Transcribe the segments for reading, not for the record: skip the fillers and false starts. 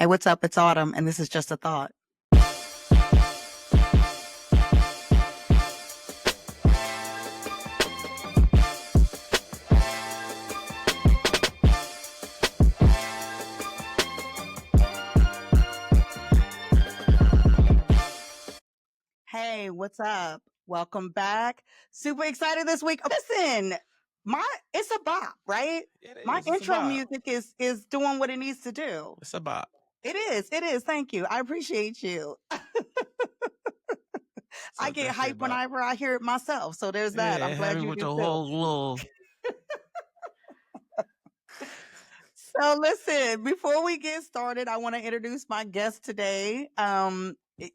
Hey, what's up? It's Autumn, and this is Just a Thought. Hey, what's up? Welcome back. Super excited this week. Listen, it's a bop, right? It My is. It's intro about. music is doing what it needs to do. It's about. It is. It is. Thank you. I appreciate you. I So get definitely hyped about. whenever I hear it myself. So there's that. Yeah, I'm glad having you with do your too. whole little. So listen, before we get started, I want to introduce my guest today.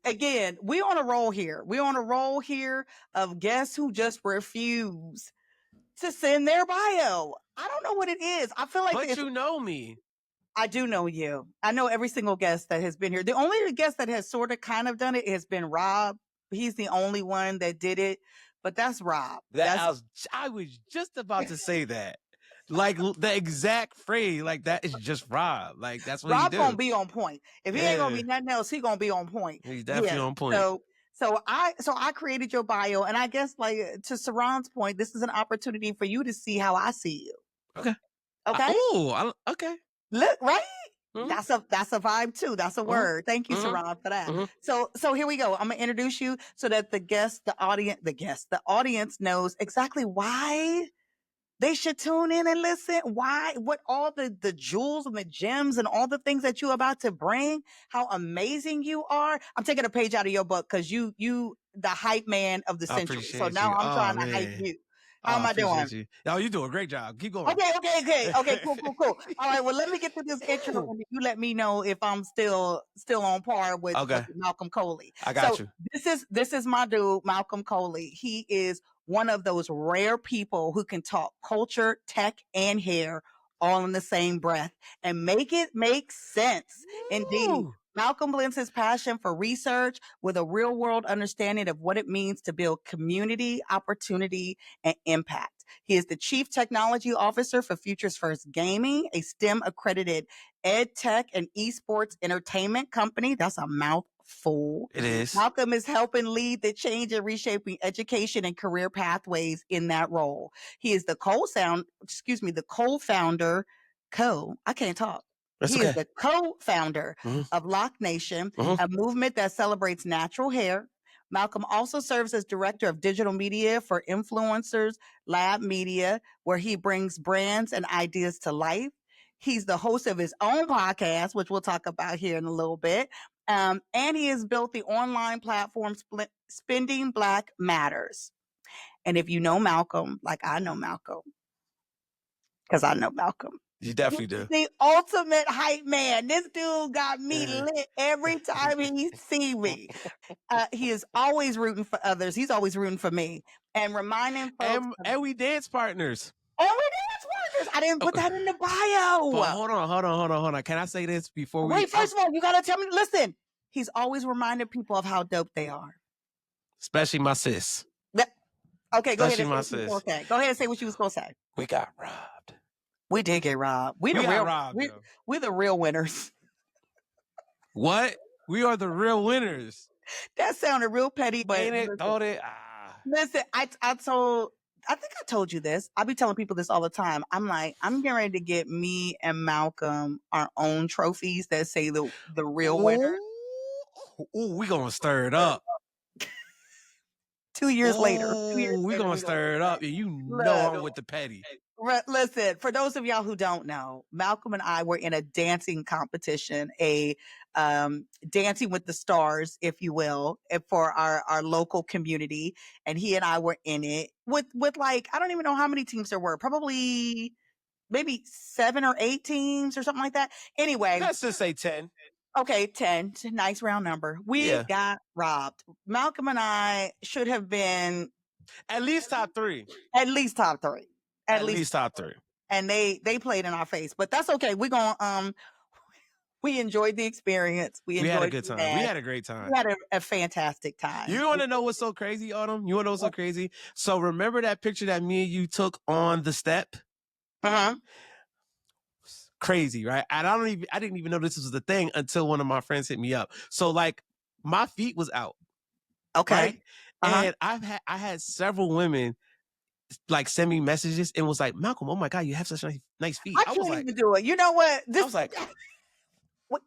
Again, we on a roll here. We on a roll here of guests who just refuse to send their bio. I don't know what it is. I feel like But you know me. I do know you. I know every single guest that has been here. The only guest that has sort of kind of done it has been Rob. He's the only one that did it, but that's Rob. I was just about to say that. Like the exact phrase, like that is just Rob. Like that's what he Rob do. gonna be on point. If he ain't gonna Yeah. be nothing else, he gonna be on point. He's definitely on point. So I created your bio, and I guess like to Saran's point, this is an opportunity for you to see how I see you. Okay. Okay. Okay. Look, right? Mhm. That's a vibe too. That's a word. Thank you, Mhm. Saran, for that. Mhm. So here we go. I'm gonna introduce you so that the audience knows exactly why they should tune in and listen. Why? What all the jewels and the gems and all the things that you're about to bring, how amazing you are. I'm taking a page out of your book because you the hype man of the I century. So appreciate now you. I'm Oh trying to hype man. you. Oh, How am I I doing? appreciate you. Oh, you doing a great job. Keep going. Okay, cool. All right, well, let me get to this intro and you let me know if I'm still on par with Okay. Malcolm Coley. I got you. This is my dude, Malcolm Coley. He is one of those rare people who can talk culture, tech, and hair all in the same breath and make it make sense. Indeed. Woo. Malcolm blends his passion for research with a real world understanding of what it means to build community, opportunity, and impact. He is the Chief Technology Officer for Futures First Gaming, a STEM accredited ed tech and esports entertainment company. That's a mouthful. It is. Malcolm is helping lead the change and reshaping education and career pathways in that role. He is the I can't talk. That's He okay. is the co-founder of Lock Nation, a movement that celebrates natural hair. Malcolm also serves as director of digital media for Influencers Lab Media, where he brings brands and ideas to life. He's the host of his own podcast, which we'll talk about here in a little bit. And he has built the online platform Spending Black Matters. And if you know Malcolm, like I know Malcolm, because I know Malcolm. You definitely do. The ultimate hype man. This dude got me lit every time he see me. He is always rooting for others. He's always rooting for me and reminding folks. And we dance partners. And we dance partners. I didn't put that in the bio. But hold on. Can I say this before we? Wait, first of all, you gotta tell me. Listen, he's always reminded people of how dope they are. Especially my sis. Okay, go ahead. Okay. Go ahead and say what you was gonna say. We got robbed. We did get robbed. We the real winners. What? We are the real winners. That sounded real petty, but ain't it? Listen, I think I told you this. I be telling people this all the time. I'm like, I'm getting ready to get me and Malcolm our own trophies that say the real winner. Ooh, we gonna stir it up. 2 years later. We gonna stir it up. And you know I'm with the petty. Listen, for those of y'all who don't know, Malcolm and I were in a dancing competition, a Dancing with the Stars, if you will, for our local community. And he and I were in it with like, I don't even know how many teams there were, probably maybe 7 or 8 teams or something like that. Anyway. Let's just say 10. Okay, 10. Nice round number. We got robbed. Malcolm and I should have been at least top 3. At least top 3. At least top 3. And they played in our face, but that's okay. We're gonna we enjoyed the experience. We had a good time. We had a great time. We had a fantastic time. You want to know what's so crazy, Autumn? You want to know what's so crazy? So remember that picture that me and you took on the step? crazy, right? And I didn't even know this was the thing until one of my friends hit me up. So like my feet was out, Okay. right? And I had several women like send me messages and was like, Malcolm, oh my God, you have such nice feet. I I was can't like, even do it. You know what? I was like,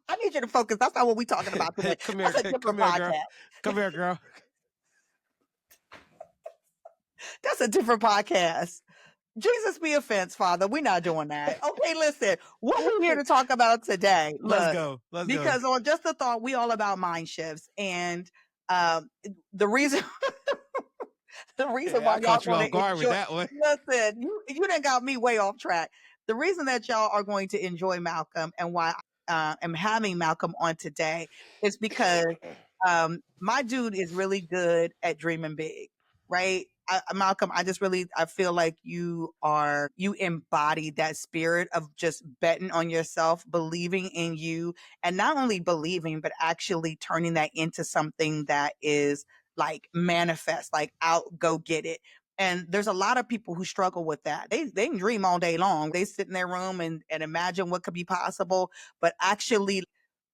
I need you to focus. That's not what we're talking about today. come here, That's a different come here, girl. podcast. Come here, girl. That's a different podcast. Jesus be offense, Father. We're not doing that. Okay, listen. What we're here to talk about today. Let's Look, go. Let's go. because on Just a Thought, we all about mind shifts. And the reason why I y'all caught you going off to guard with enjoy, that one. listen, you done got me way off track. The reason that y'all are going to enjoy Malcolm and why I'm having Malcolm on today is because my dude is really good at dreaming big, right? Malcolm, I feel like you embody that spirit of just betting on yourself, believing in you, and not only believing, but actually turning that into something that is like manifest, like out, go get it. And there's a lot of people who struggle with that. They can dream all day long. They sit in their room and imagine what could be possible, but actually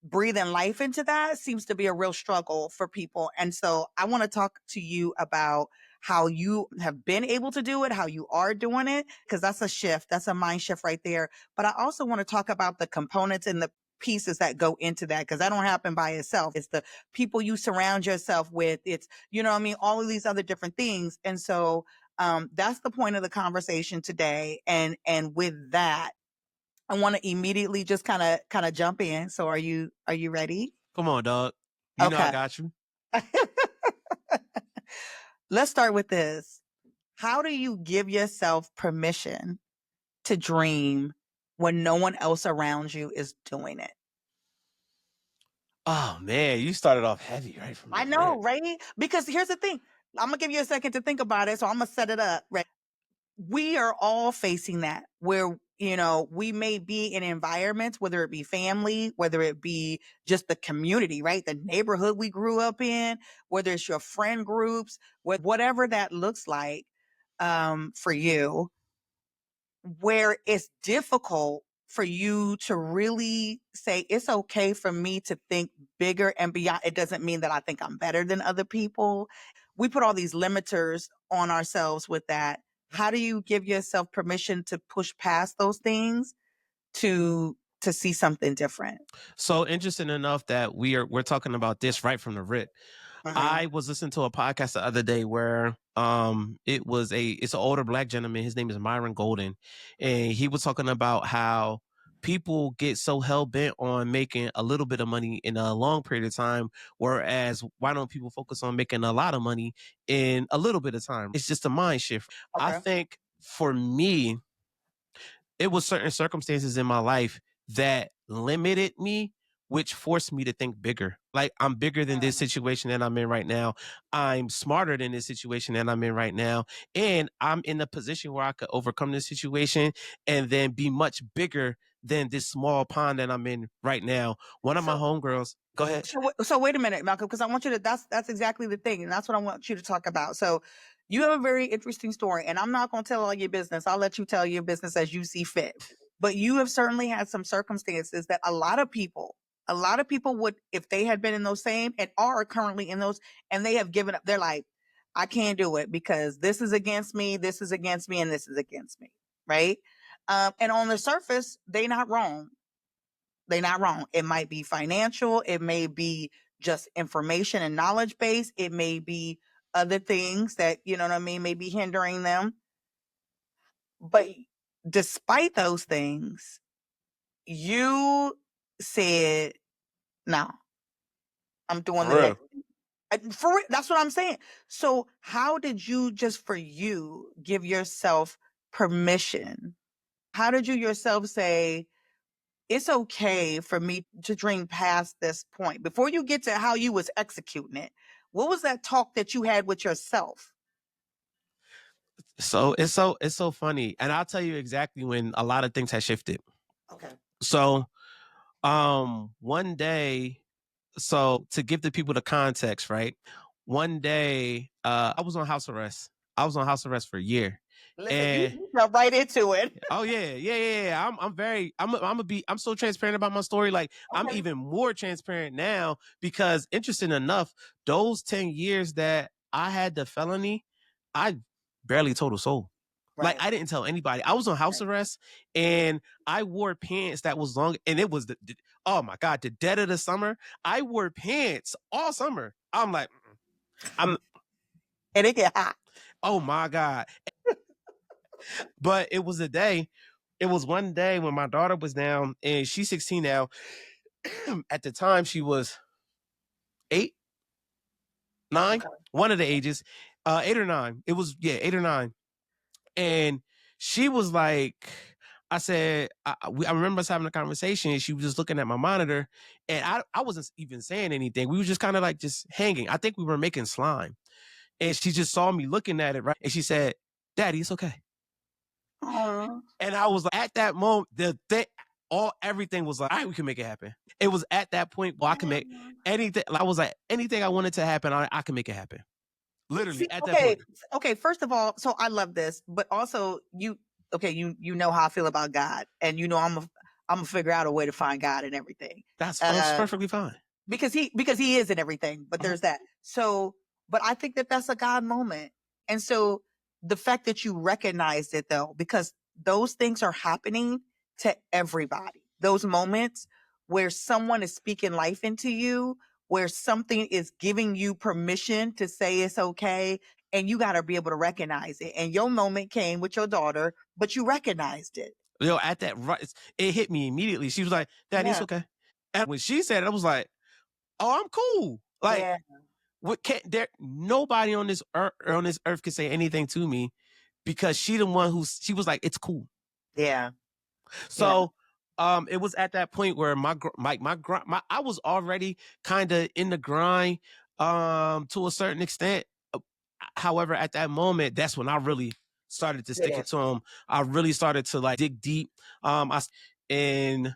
breathing life into that seems to be a real struggle for people. And so I want to talk to you about how you have been able to do it, how you are doing it, because that's a shift. That's a mind shift right there. But I also want to talk about the components and the pieces that go into that, because that don't happen by itself. It's the people you surround yourself with. It's, you know what I mean? All of these other different things. And so that's the point of the conversation today. And with that, I want to immediately just kind of jump in. So are you ready? Come on, dog. You know I Okay. got you. Let's start with this. How do you give yourself permission to dream when no one else around you is doing it? Oh man, you started off heavy right from the I know, rip. right? Because here's the thing. I'm going to give you a second to think about it. So I'm going to set it up, right? We are all facing that where, you know, we may be in environments, whether it be family, whether it be just the community, right? The neighborhood we grew up in, whether it's your friend groups, whatever that looks like for you, where it's difficult for you to really say, it's okay for me to think bigger and beyond. It doesn't mean that I think I'm better than other people. We put all these limiters on ourselves with that. How do you give yourself permission to push past those things to see something different? So interesting enough that we're talking about this right from the rip. I was listening to a podcast the other day where it's an older black gentleman. His name is Myron Golden, and he was talking about how people get so hell bent on making a little bit of money in a long period of time, whereas why don't people focus on making a lot of money in a little bit of time? It's just a mind shift. I think for me, it was certain circumstances in my life that limited me, which forced me to think bigger. Like I'm bigger than this situation that I'm in right now. I'm smarter than this situation that I'm in right now. And I'm in a position where I could overcome this situation and then be much bigger than this small pond that I'm in right now. One of my homegirls, go ahead. So wait a minute, Malcolm, because I want you to, that's exactly the thing. And that's what I want you to talk about. So you have a very interesting story, and I'm not going to tell all your business. I'll let you tell your business as you see fit. But you have certainly had some circumstances that a lot of people would, if they had been in those same and are currently in those, and they have given up, they're like, I can't do it because this is against me, and this is against me. Right. And on the surface, they're not wrong. They're not wrong. It might be financial. It may be just information and knowledge base. It may be other things that, you know what I mean, may be hindering them. But despite those things, you said, no, I'm doing the For real. next. That's what I'm saying. So how did you, just for you, give yourself permission? How did you yourself say, it's okay for me to dream past this point? Before you get to how you was executing it, what was that talk that you had with yourself? So it's so funny. And I'll tell you exactly when a lot of things have shifted. Okay. So one day, so to give the people the context, right? One day, I was on house arrest. I was on house arrest for a year. Listen, you jump right into it. Oh yeah. I'm so transparent about my story. Like I'm Okay. even more transparent now because interesting enough, those 10 years that I had the felony, I barely told a soul. Like Right. I didn't tell anybody. I was on house Right. arrest and I wore pants that was long and it was oh my God, the dead of the summer. I wore pants all summer. I'm like, I'm And it get hot. oh my God. But it was one day when my daughter was down and she's 16 now. At the time she was 8, 9, Okay. one of the ages, 8 or 9. It was, yeah, 8 or 9. And she was like, I said, I remember us having a conversation and she was just looking at my monitor and I wasn't even saying anything. We were just kind of like just hanging. I think we were making slime. And she just saw me looking at it, right? And she said, Daddy, it's okay. Aw. And I was like, at that moment, everything was like, all right, we can make it happen. It was at that point where I can make anything. I was like, anything I wanted to happen, I can make it happen. Literally See, at that okay, point. okay, first of all, so I love this, but also you know how I feel about God, and you know I'm gonna figure out a way to find God in everything. That's Uh, perfectly fine. because he is in everything, but there's that. So, but I think that that's a God moment. And so the fact that you recognized it though, because those things are happening to everybody. Those moments where someone is speaking life into you, where something is giving you permission to say it's okay, and you got to be able to recognize it. And your moment came with your daughter, but you recognized it. At that right, it hit me immediately. She was like, Daddy, it's Yeah. okay. And when she said it, I was like, oh, I'm cool. Like, Yeah. what can't there nobody on this earth can say anything to me because she the one she was like, it's cool. Yeah. Yeah. So it was at that point where I was already kind of in the grind to a certain extent. However, at that moment, that's when I really started to stick Yeah. it to him. I really started to like dig deep. In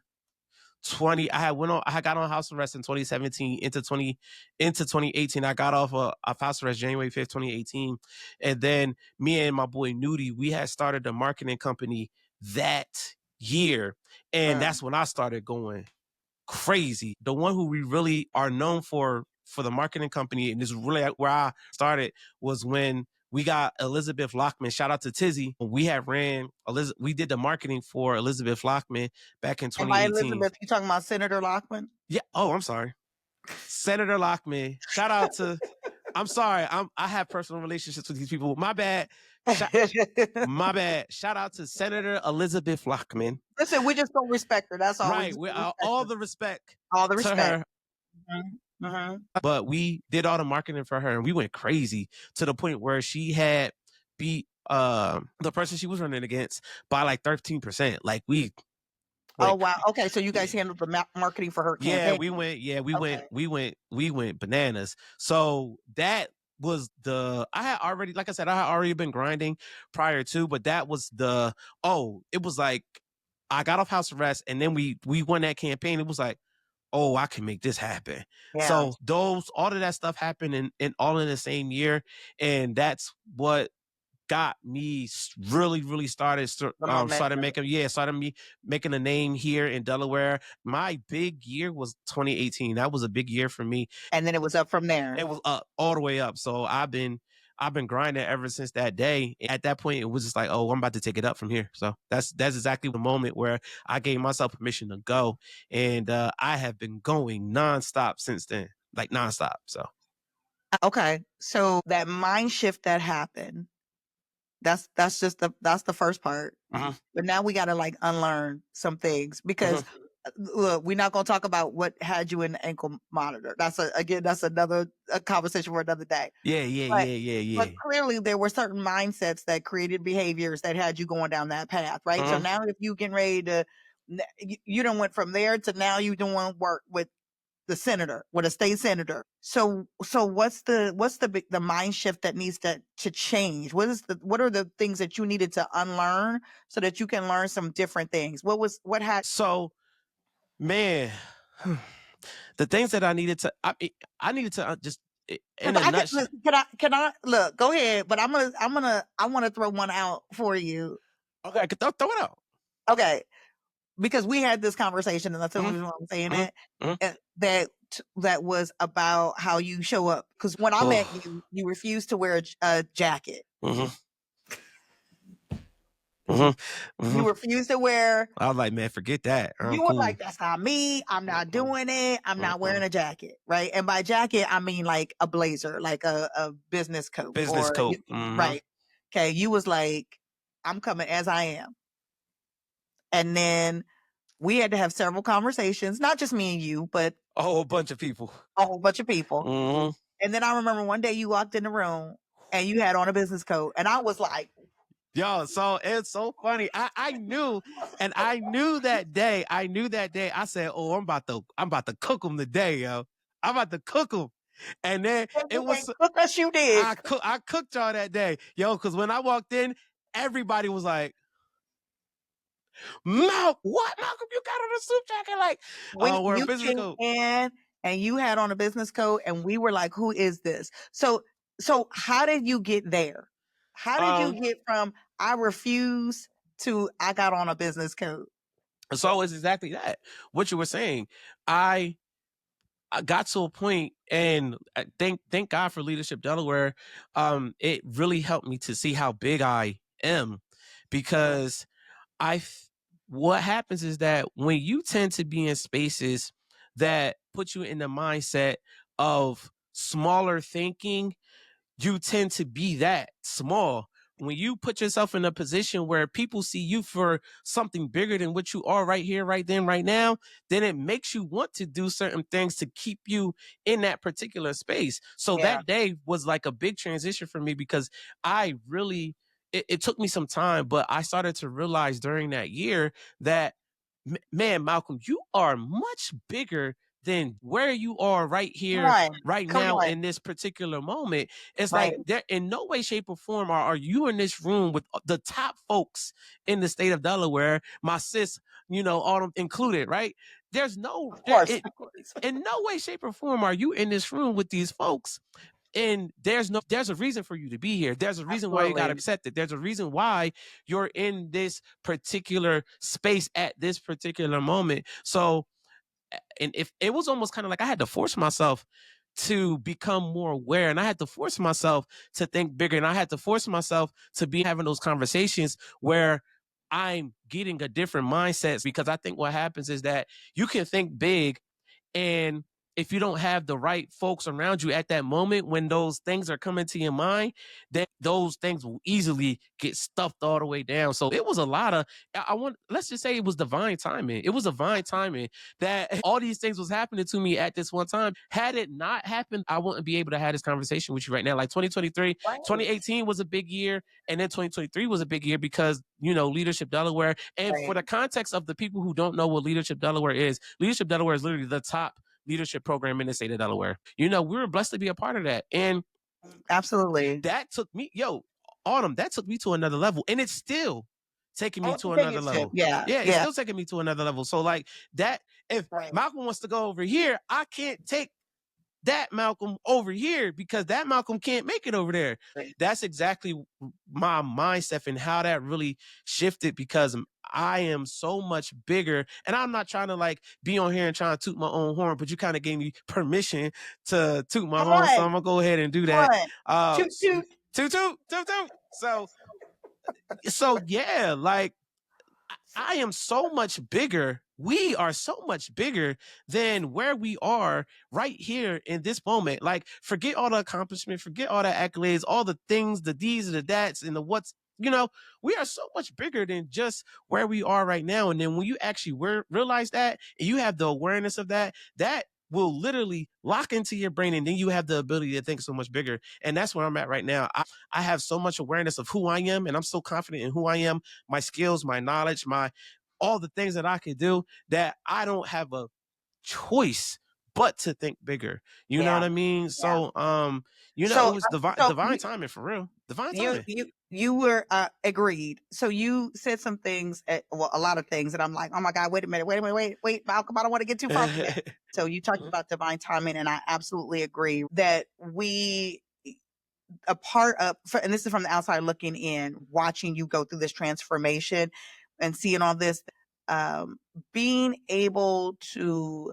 20 I had got on house arrest in 2017 into 2018. I got off of house arrest January 5th, 2018. And then me and my boy Nudie, we had started a marketing company that year. And Mm. that's when I started going crazy. The one who we really are known for the marketing company, and this is really where I started, was when we got Elizabeth Lockman. Shout out to Tizzy. We had we did the marketing for Elizabeth Lockman back in And by 2018. Elizabeth, you talking about Senator Lockman? Yeah. Oh, I'm sorry. Senator Lockman. Shout out to, I'm sorry. I have personal relationships with these people. My bad. My bad. Shout out to Senator Elizabeth Lockman. Listen, we just don't respect her. That's all. We Right. just We don't respect all her. the respect All the to respect. her. Mm-hmm. But we did all the marketing for her and we went crazy to the point where she had beat the person she was running against by like 13%. Like we Oh went wow. Okay, so you guys handled the marketing for her yeah, campaign. Okay. we went bananas. So that was I had already, like I said, I had already been grinding prior to, but that was it was like I got off house arrest and then we won that campaign. It was like, oh, I can make this happen. Yeah. So all of that stuff happened in all in the same year. And that's what got me really started The momentum. started me making a name here in Delaware. My big year was 2018. That was a big year for me. And then it was up from there. It was up all the way up. So I've been grinding ever since that day. At that point, it was just like, oh, I'm about to take it up from here. So that's exactly the moment where I gave myself permission to go, and I have been going nonstop since then, like nonstop. So Okay. So that mind shift that happened, that's just that's the first part. Mhm. But now we gotta like unlearn some things because look, we're not gonna talk about what had you in the ankle monitor. That's another conversation for another day. But but Yeah. clearly there were certain mindsets that created behaviors that had you going down that path, right? So Mhm. now if you getting ready to you done went from there to now you doing work with the senator, with a state senator. So what's the mind shift that needs to change? What are the things that you needed to unlearn so that you can learn some different things? What had So man, the things that I needed to just in a nutshell. Can I look? Go ahead, but I want to throw one out for you. Okay, I could throw it out. Okay, because we had this conversation, and that's the only reason why I'm saying it. That was about how you show up. Because when I met you, you refused to wear a jacket. You refused to wear. I was like, man, forget that. I'm You were cool. like, that's not me. I'm not doing it. I'm not wearing a jacket, right? And by jacket, I mean like a blazer, like a business coat, Business coat. right? Okay, you was like, I'm coming as I am, and then we had to have several conversations, not just me and you, but a whole bunch of people. a whole bunch of people. And then I remember one day you walked in the room and you had on a business coat, and I was like, yo, so it's so funny. I knew that day. I said, oh, I'm about to cook them today, yo. I'm about to cook them. And then it was cook us, you did. I cooked y'all that day, yo, because when I walked in, everybody was like, Malcolm, you got on a suit jacket? Like, when wear a you business came coat. in and you had on a business coat, and we were like, who is this? So how did you get there? How did you get from I refuse to I got on a business coat? So it's exactly that. What you were saying. I got to a point, and thank God for Leadership Delaware. It really helped me to see how big I am, because what happens is that when you tend to be in spaces that put you in the mindset of smaller thinking, you tend to be that small. When you put yourself in a position where people see you for something bigger than what you are right here, right then, right now, then it makes you want to do certain things to keep you in that particular space. So that day was like a big transition for me, because I really, it took me some time, but I started to realize during that year that, man, Malcolm, you are much bigger than where you are right here, right now, in this particular moment. It's like there in no way, shape, or form are you in this room with the top folks in the state of Delaware, my sis, all them included, right? There's no, in no way, shape, or form are you in this room with these folks. And there's a reason for you to be here. There's a reason why you got accepted. There's a reason why you're in this particular space at this particular moment. So, and if it was almost kind of like I had to force myself to become more aware, and I had to force myself to think bigger, and I had to force myself to be having those conversations where I'm getting a different mindset, because I think what happens is that you can think big, and if you don't have the right folks around you at that moment when those things are coming to your mind, then those things will easily get stuffed all the way down. So it was a lot of, let's just say it was divine timing. It was divine timing that all these things was happening to me at this one time. Had it not happened, I wouldn't be able to have this conversation with you right now. Like 2023, 2018 was a big year, and then 2023 was a big year because, Leadership Delaware. And for the context of the people who don't know what Leadership Delaware is literally the top leadership program in the state of Delaware. We were blessed to be a part of that. And absolutely, that took me, Autumn, that took me to another level. And it's still taking me to another level. It's still taking me to another level. So like that, if Malcolm wants to go over here, I can't take that Malcolm over here because that Malcolm can't make it over there. That's exactly my mindset and how that really shifted, because I am so much bigger, and I'm not trying to like be on here and trying to toot my own horn, but you kind of gave me permission to toot my horn, so I'm gonna go ahead and do that. Toot, toot. Toot. So yeah, like I am so much bigger. We are so much bigger than where we are right here in this moment. Like, forget all the accomplishment, forget all the accolades, all the things, the D's and the that's and the what's, we are so much bigger than just where we are right now. And then when you actually realize that, and you have the awareness of that, that will literally lock into your brain, and then you have the ability to think so much bigger. And that's where I'm at right now. I have so much awareness of who I am, and I'm so confident in who I am, my skills, my knowledge, all the things that I can do, that I don't have a choice but to think bigger. You know Yeah. what I mean? Yeah. So, it So, was so divine timing for real. Divine you timing. you you were agreed. So you said some things, well, a lot of things, and I'm like, oh my God, wait a minute, wait, Malcolm, I don't want to get too far from that. So you talked about divine timing, and I absolutely agree that we a part of, and this is from the outside looking in, watching you go through this transformation and seeing all this, um, being able to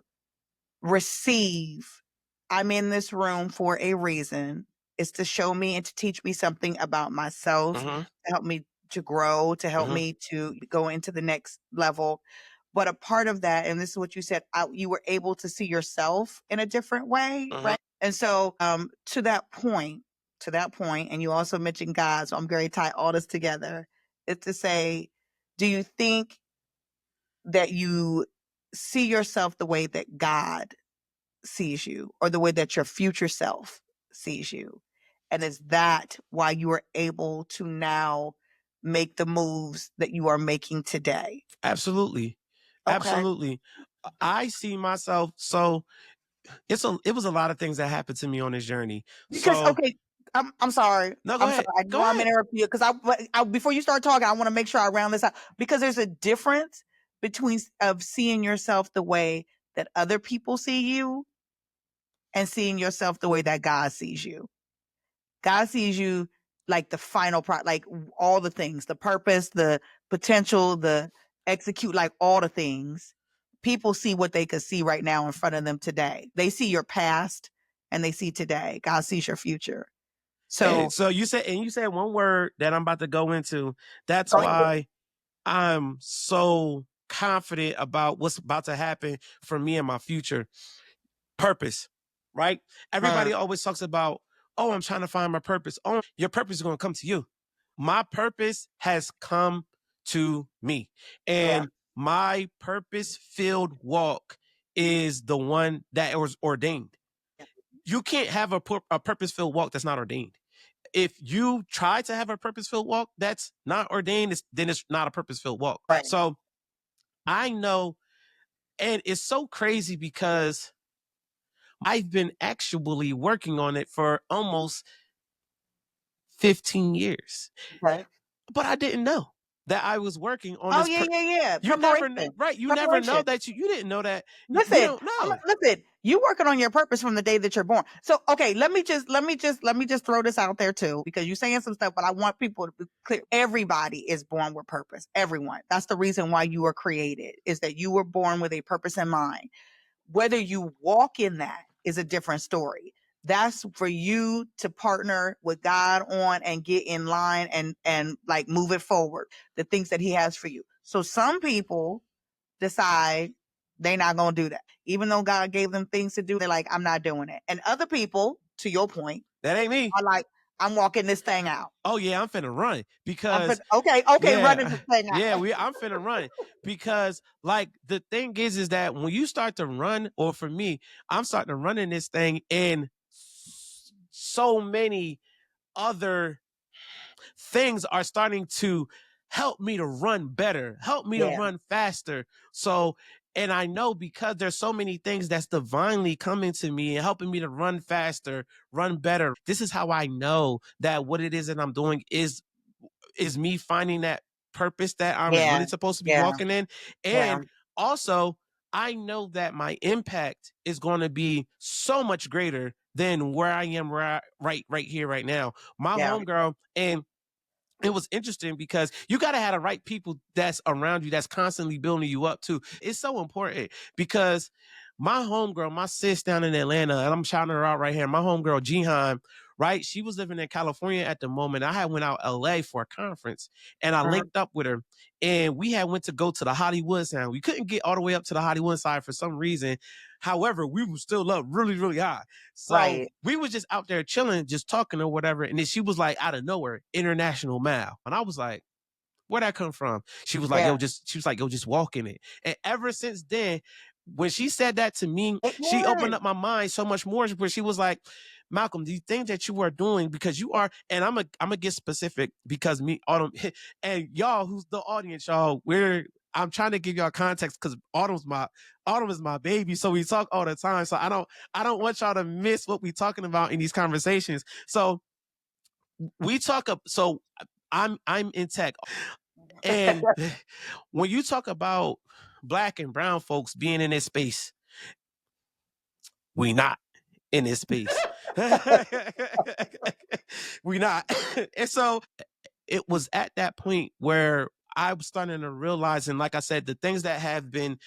receive, I'm in this room for a reason, is to show me and to teach me something about myself, Hmm. to help me to grow, to help Hmm. me to go into the next level. But a part of that, and this is what you said, you were able to see yourself in a different way, Hmm. right? And so, to that point, and you also mentioned God, so I'm going to tie all this together. Is to say, do you think that you see yourself the way that God sees you, or the way that your future self sees you? And is that why you are able to now make the moves that you are making today? Absolutely. Okay. Absolutely. I see myself. So it was a lot of things that happened to me on this journey. Because So okay, I'm sorry. no, go I'm sorry. ahead. I Go know I'm ahead. interrupting you because before you start talking, I want to make sure I round this out, because there's a difference between of seeing yourself the way that other people see you and seeing yourself the way that God sees you. God sees you like the final product, like all the things, the purpose, the potential, the execute, like all the things. People see what they could see right now in front of them today. They see your past and they see today. God sees your future. And So so you said one word that I'm about to go into. That's go ahead. why I'm so confident about what's about to happen for me in my future. Purpose, right? Mm, Everybody always talks about, oh, I'm trying to find my purpose. Oh, your purpose is going to come to you. My purpose has come to me. yeah, And my purpose filled walk is the one that was ordained. yeah, You can't have a purpose filled walk that's not ordained. If you try to have a purpose filled walk that's not ordained, then it's not a purpose filled walk. right, So I know, and it's so crazy because I've been actually working on it for almost 15 years, right. but I didn't know that I was working on Oh this. yeah, yeah, yeah. You never know, Preparation, right? You never know preparation. that you didn't know that. We Listen, don't know. listen. You working on your purpose from the day that you're born. So okay, let me just throw this out there too, because you're saying some stuff, but I want people to be clear. Everybody is born with purpose. Everyone. That's the reason why you were created. Is that you were born with a purpose in mind. Whether you walk in that is a different story. That's for you to partner with God on and get in line and like move it forward. The things that He has for you. So some people decide they're not going to do that. Even though God gave them things to do, they're like, I'm not doing it. And other people, to your point, That ain't me. are like, I'm walking this thing out. Oh yeah, I'm finna run I'm because okay, running yeah, this thing yeah, out. I'm finna run because like the thing is that when you start to run, or for me, I'm starting to run in this thing, and so many other things are starting to help me to run better, help me to Yeah, run faster. So, and I know because there's so many things that's divinely coming to me and helping me to run faster, run better. This is how I know that what it is that I'm doing is me finding that purpose that I'm yeah, really supposed to be yeah, walking in. yeah, And also, I know that my impact is going to be so much greater than where I am right here, right now. My yeah, homegirl, and it was interesting because you got to have the right people that's around you that's constantly building you up too. It's so important because my homegirl, my sis down in Atlanta, and I'm shouting her out right here. My homegirl Jihan, right? She was living in California at the moment. I had went out LA for a conference, and I uh-huh, linked up with her, and we had went to go to the Hollywood sound. We couldn't get all the way up to the Hollywood side for some reason. However, we were still up really, really high. So right, we was just out there chilling, just talking or whatever. And then she was like, out of nowhere, international mile. And I was like, where'd that come from? yeah. She was like, yo, just walk in it. And ever since then, when she said that to me, she Yes, opened up my mind so much more, where she was like, Malcolm, do you think that you are doing, because you are, and I'm gonna get specific because me, all them, and y'all who's the audience, y'all, I'm trying to give y'all context because Autumn is my baby, so we talk all the time. So I don't want y'all to miss what we talking about in these conversations. So we talk up. So I'm in tech, and when you talk about Black and brown folks being in this space, we not in this space. We not. And so it was at that point where I was starting to realize, and like I said, the things that have been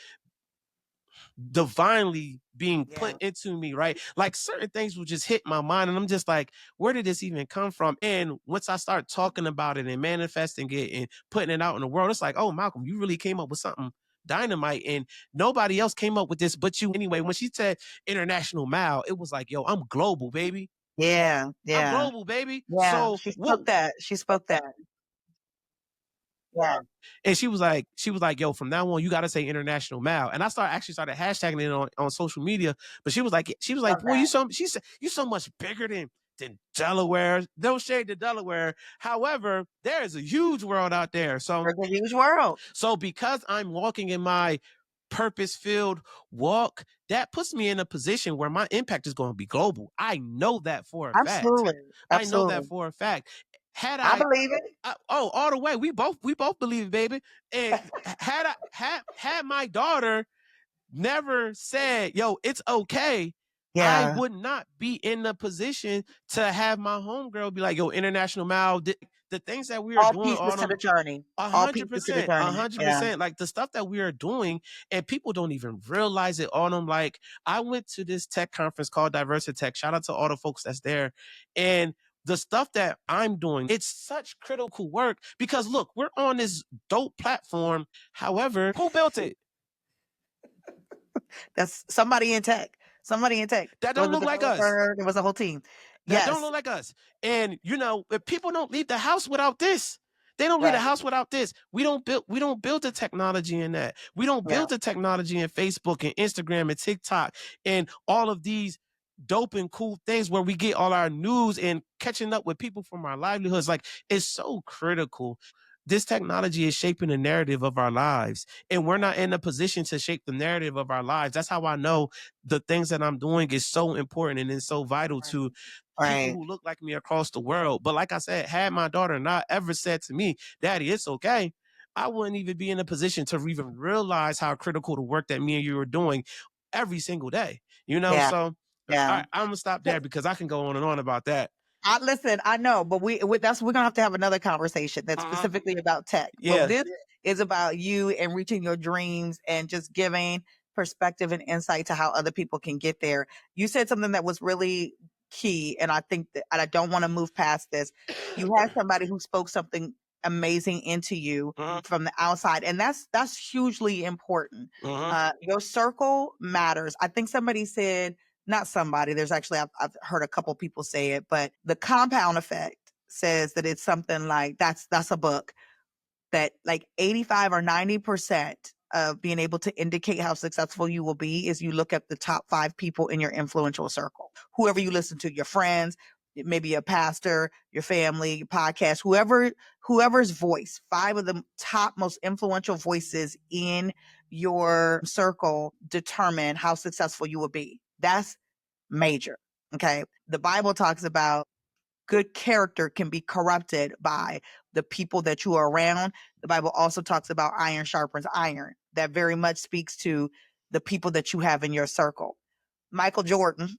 divinely being put into me, right? Like certain things will just hit my mind, and I'm just like, where did this even come from? And once I start talking about it and manifesting it and putting it out in the world, it's like, oh, Malcolm, you really came up with something dynamite, and nobody else came up with this but you. Anyway, when she said international Mal, it was like, yo, I'm global, baby. Yeah, I'm yeah, global, baby. yeah. So She what? spoke that. She spoke that. Yeah, And she was like, yo, from now on, you gotta say international Mal. And I started hashtagging it on social media. But she was like, love boy, you that. so she said you so much bigger than Delaware. No shade to Delaware. However, there is a huge world out there. There's a huge world. So because I'm walking in my purpose-filled walk, that puts me in a position where my impact is going to be global. I know that for a fact. Absolutely, I know that absolutely. for a fact. Had I I believe it. oh, all the way. We both believe it, baby. And had my daughter never said, yo, it's okay, I Yeah, would not be in the position to have my homegirl be like, yo, international Mal, the things that we are all doing, pieces to the Autumn, journey. a All hundred pieces to the percent, a journey. hundred Yeah, percent. Like the stuff that we are doing, and people don't even realize it on them. Like I went to this tech conference called Diversity Tech. Shout out to all the folks that's there. And the stuff that I'm doing, it's such critical work because look, we're on this dope platform. However, who built it? that's somebody in tech. Somebody in tech. That There was don't a look like us. developer. There was a whole team. That don't Yes, look like us. And you know, if people don't leave the house without this. They don't leave the right. house without this. We don't build the technology in that. We don't Yeah, build the technology in Facebook and Instagram and TikTok and all of these dope and cool things where we get all our news and catching up with people from our livelihoods. Like it's so critical. This technology is shaping the narrative of our lives, and we're not in a position to shape the narrative of our lives. That's how I know the things that I'm doing is so important and is so vital to people right. who look like me across the world. But like I said, had my daughter not ever said to me, Daddy, it's okay, I wouldn't even be in a position to even realize how critical the work that me and you are doing every single day. You know, Yeah, so yeah. I'm gonna stop there because I can go on and on about that. Listen, I know, but we're gonna have to have another conversation that's specifically about tech. But Yeah. this is about you and reaching your dreams and just giving perspective and insight to how other people can get there. You said something that was really key, and I think that and I don't want to move past this. You had somebody who spoke something amazing into you from the outside, and that's hugely important. Your circle matters. I think somebody said not somebody, there's actually, I've heard a couple people say it, but the compound effect says that it's something like that's a book that like 85 or 90% of being able to indicate how successful you will be is you look at the top 5 people in your influential circle. Whoever you listen to, your friends, maybe a pastor, your family, your podcast, whoever's voice, 5 of the top most influential voices in your circle determine how successful you will be. That's major. Okay. The Bible talks about good character can be corrupted by the people that you are around. The Bible also talks about iron sharpens iron. That very much speaks to the people that you have in your circle. Michael Jordan,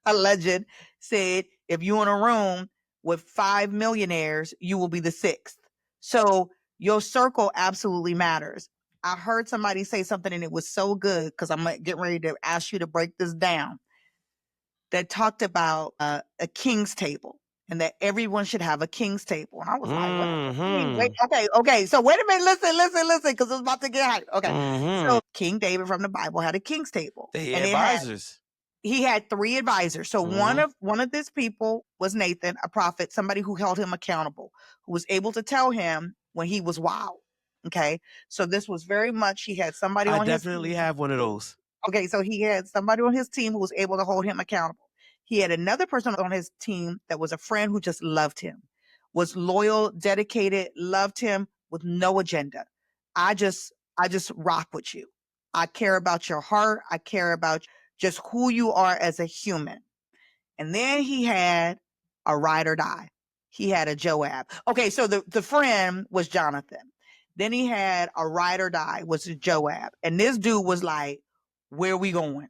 a legend, said, if you're in a room with 5 millionaires, you will be the 6th. So your circle absolutely matters. I heard somebody say something and it was so good because I'm getting ready to ask you to break this down that talked about a king's table and that everyone should have a king's table. And I was like, what does that mean? Wait, okay. So wait a minute, listen, because it's about to get hyped. Okay. So King David from the Bible had a king's table. They And advisors. he had 3 advisors. So one of these people was Nathan, a prophet, somebody who held him accountable, who was able to tell him when he was wild. Okay. So this was very much, he had somebody I on his definitely team. have one of those. Okay, so he had somebody on his team who was able to hold him accountable. He had another person on his team that was a friend who just loved him, was loyal, dedicated, loved him with no agenda. I just rock with you. I care about your heart. I care about just who you are as a human. And then he had a ride or die. He had a Joab. Okay, so the friend was Jonathan. Then he had a ride or die, was Joab. And this dude was like, where we going?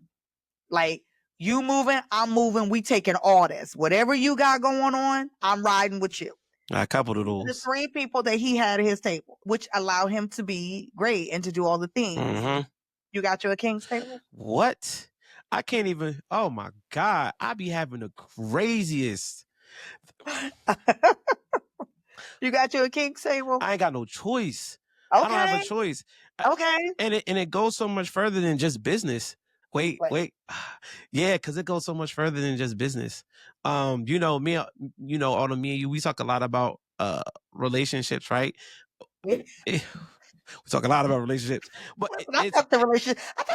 Like, you moving, I'm moving, we taking all this. Whatever you got going on, I'm riding with you. A couple of The those. 3 people that he had at his table, which allowed him to be great and to do all the things. Mm-hmm. You got you a king's table? What? I can't even. Oh my God. I be having the craziest. You got you a king's table? I ain't got no choice. I don't have a Okay. choice. Okay. And it goes so much further than just business. Wait, Wait. wait. Yeah, because it goes so much further than just business. You know, all of me and you, we talk a lot about relationships, right? We talk a lot about relationships. But Listen, it's I talk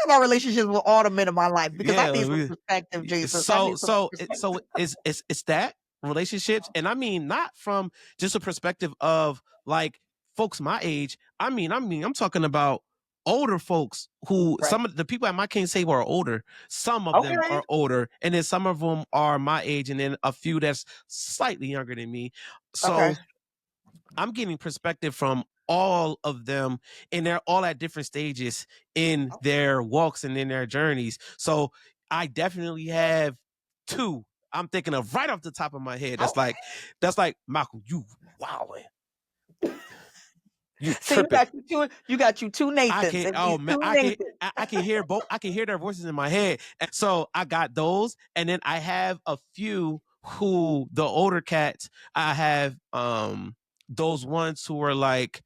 about relationships with all the men in my life because I yeah, need some perspective, Jesus. I so need some so perspective. it's that relationships, and I mean not from just a perspective of like folks my age. I'm talking about older folks who Right. some of the people at my King's table are older. Some of them Okay. are older, and then some of them are my age, and then a few that's slightly younger than me. Okay. So I'm getting perspective from all of them, and they're all at different stages in their walks and in their journeys. So I definitely have 2. I'm thinking of right off the top of my head. That's like Malcolm, you wowing. You So tripping. you got you 2 I Nathans can and these oh man, 2 Nathans. I can hear both. I can hear their voices in my head. And so I got those, and then I have a few who the older cats. I have those ones who are like,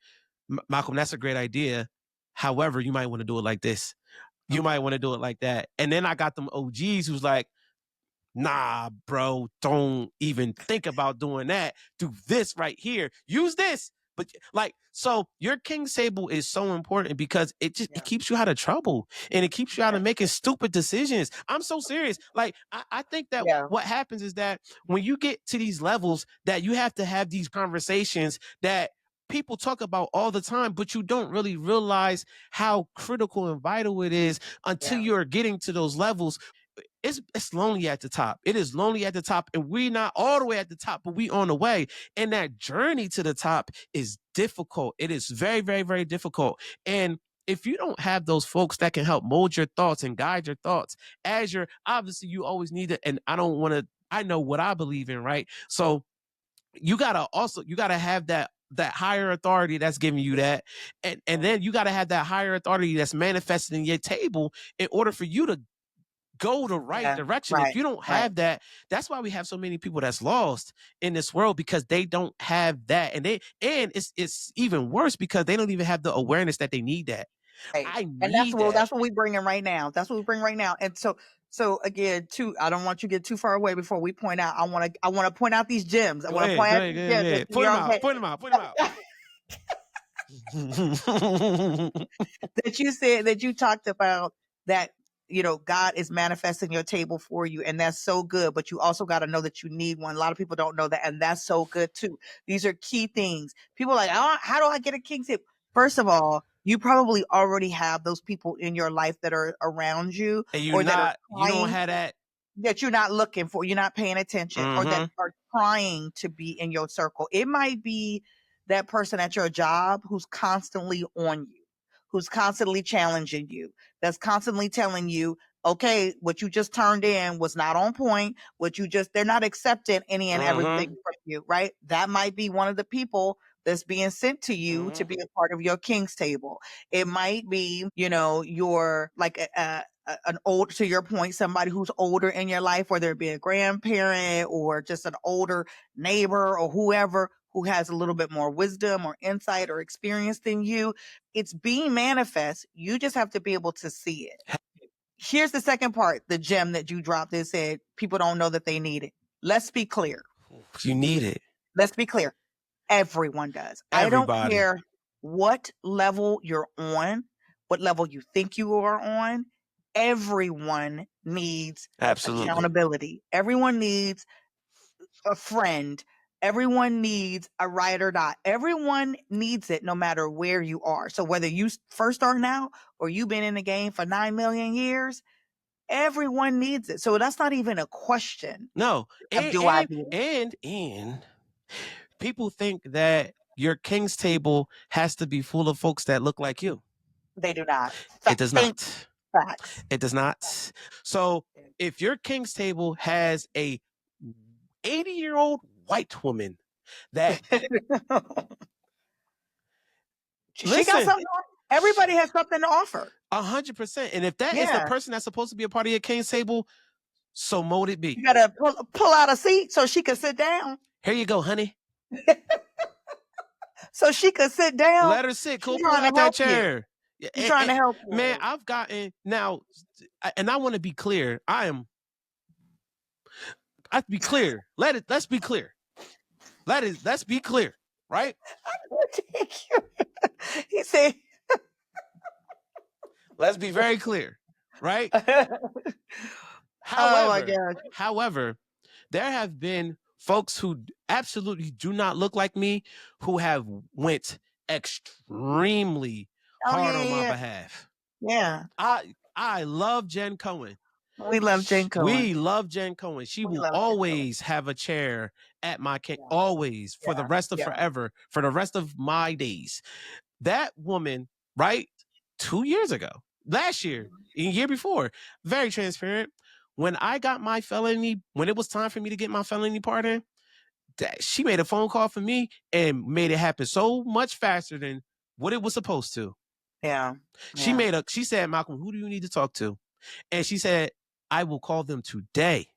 Malcolm, that's a great idea. However, you might want to do it like this. You might want to do it like that. And then I got them OGs who's like, nah, bro, don't even think about doing that. Do this right here. Use this. But like, so your King's table is so important because it keeps you out of trouble and it keeps you out of making stupid decisions. I'm so serious. Like, I think that Yeah. what happens is that when you get to these levels that you have to have these conversations that people talk about all the time, but you don't really realize how critical and vital it is until you're getting to those levels. It's lonely at the top. It is lonely at the top, and we're not all the way at the top, but we on the way. And that journey to the top is difficult. It is very, very, very difficult. And if you don't have those folks that can help mold your thoughts and guide your thoughts, as you're obviously you always need it. And I know what I believe in, right? So you gotta have that higher authority that's giving you that, and then you gotta have that higher authority that's manifested in your table in order for you to go the right Yeah. direction. If Right. you don't Right. have that, that's why we have so many people that's lost in this world because they don't have that. And it's even worse because they don't even have the awareness that they need that. Right. I And need that. that's what we bring in right now. That's what we bring right now. And so again, I don't want you to get too far away before we point out. I want to point out these gems. I Go want to ahead, point go out ahead, go these ahead, go gems. ahead. You're okay. Point them out, point them out. That you said that you talked about that God is manifesting your table for you, and that's so good, but you also got to know that you need one. A lot of people don't know that, and that's so good too. These are key things. People are like, oh, how do I get a king's table? First of all, you probably already have those people in your life that are around you And or that are you don't trying have that. that you're not looking for, you're not paying attention, or that Mm-hmm. are trying to be in your circle. It might be that person at your job who's constantly on you, who's constantly challenging you, that's constantly telling you, okay, what you just turned in was not on point. They're not accepting any and everything Mm-hmm. from you, right? That might be one of the people that's being sent to you to Mm-hmm. be a part of your king's table. It might be, your like an old, to your point, somebody who's older in your life, whether it be a grandparent or just an older neighbor or whoever who has a little bit more wisdom or insight or experience than you. It's being manifest. You just have to be able to see it. Here's the second part, the gem that you dropped that said people don't know that they need it. Let's be clear. You need it. Let's be clear. Everyone does. I don't Everybody. care what level you're on, what level you think you are on. Everyone needs Absolutely. accountability. Everyone needs a friend Everyone needs a ride or die. Everyone needs it no matter where you are. So whether you first starting out or you've been in the game for 9 million years, everyone needs it. So that's not even a question. No. Of do I need And people think that your king's table has to be full of folks that look like you. They do not. It does not. Facts. It does not. So if your king's table has a 80-year-old white woman that She got something. Everybody has something to offer. 100%. And if that is the person that's supposed to be a part of your king's table, so mote it be. You gotta pull out a seat so she can sit down. Here you go, honey. So she could sit down. Let her sit. Go pull out that chair. She's trying to help you. Man, I've gotten now, and I want to be clear. I have to be clear. Let's be clear. Let's be clear, right? He said, let's be very clear, right? Oh my God. However, there have been folks who absolutely do not look like me who have went extremely hard on my behalf. Yeah. I love Jen Cohen. We love Jen Cohen. We love Jen Cohen. She will always have a chair at my king, always, for the rest of forever, for the rest of my days. That woman, right, 2 years ago, last year, a year before, very transparent. When I got my felony, when it was time for me to get my felony pardon, she made a phone call for me and made it happen so much faster than what it was supposed to. Yeah. She said, Malcolm, who do you need to talk to? And she said, I will call them today.